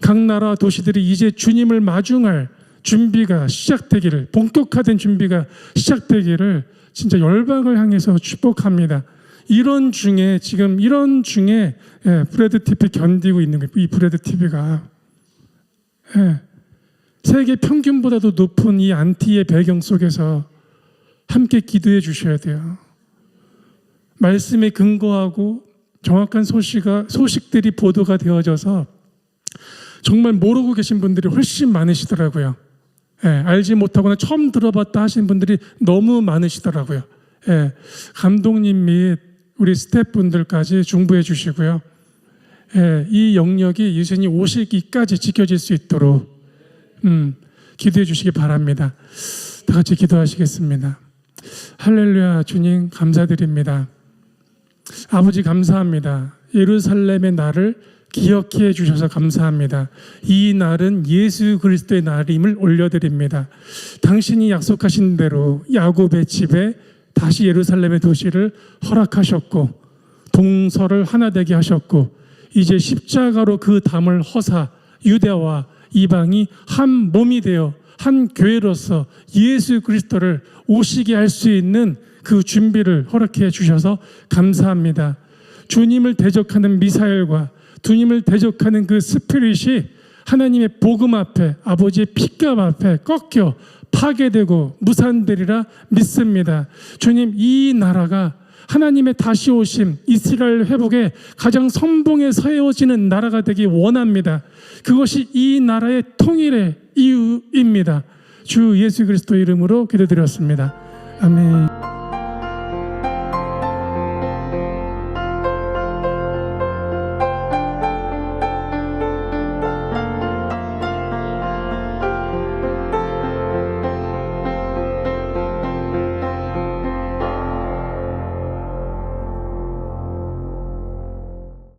각 나라와 도시들이 이제 주님을 마중할 준비가 시작되기를, 본격화된 준비가 시작되기를 진짜 열방을 향해서 축복합니다. 이런 중에 브래드 TV 견디고 있는 거예요. 이 브래드 TV가 세계 평균보다도 높은 이 안티의 배경 속에서 함께 기도해 주셔야 돼요. 말씀에 근거하고 정확한 소식들이 보도가 되어져서 정말 모르고 계신 분들이 훨씬 많으시더라고요. 알지 못하거나 처음 들어봤다 하신 분들이 너무 많으시더라고요. 감독님 및 우리 스태프분들까지 중보해 주시고요. 이 영역이 예수님이 오시기까지 지켜질 수 있도록 기도해 주시기 바랍니다. 다 같이 기도하시겠습니다. 할렐루야. 주님 감사드립니다. 아버지 감사합니다. 예루살렘의 날을 기억해 주셔서 감사합니다. 이 날은 예수 그리스도의 날임을 올려드립니다. 당신이 약속하신 대로 야곱의 집에 다시 예루살렘의 도시를 허락하셨고 동서를 하나 되게 하셨고 이제 십자가로 그 담을 허사 유대와 이방이 한 몸이 되어 한 교회로서 예수 그리스도를 오시게 할 수 있는 그 준비를 허락해 주셔서 감사합니다. 주님을 대적하는 미사엘과 주님을 대적하는 그 스피릿이 하나님의 복음 앞에 아버지의 핏값 앞에 꺾여 파괴되고 무산되리라 믿습니다. 주님, 이 나라가 하나님의 다시 오심 이스라엘 회복에 가장 선봉에 세워지는 나라가 되기 원합니다. 그것이 이 나라의 통일의 이유입니다. 주 예수 그리스도 이름으로 기도드렸습니다. 아멘.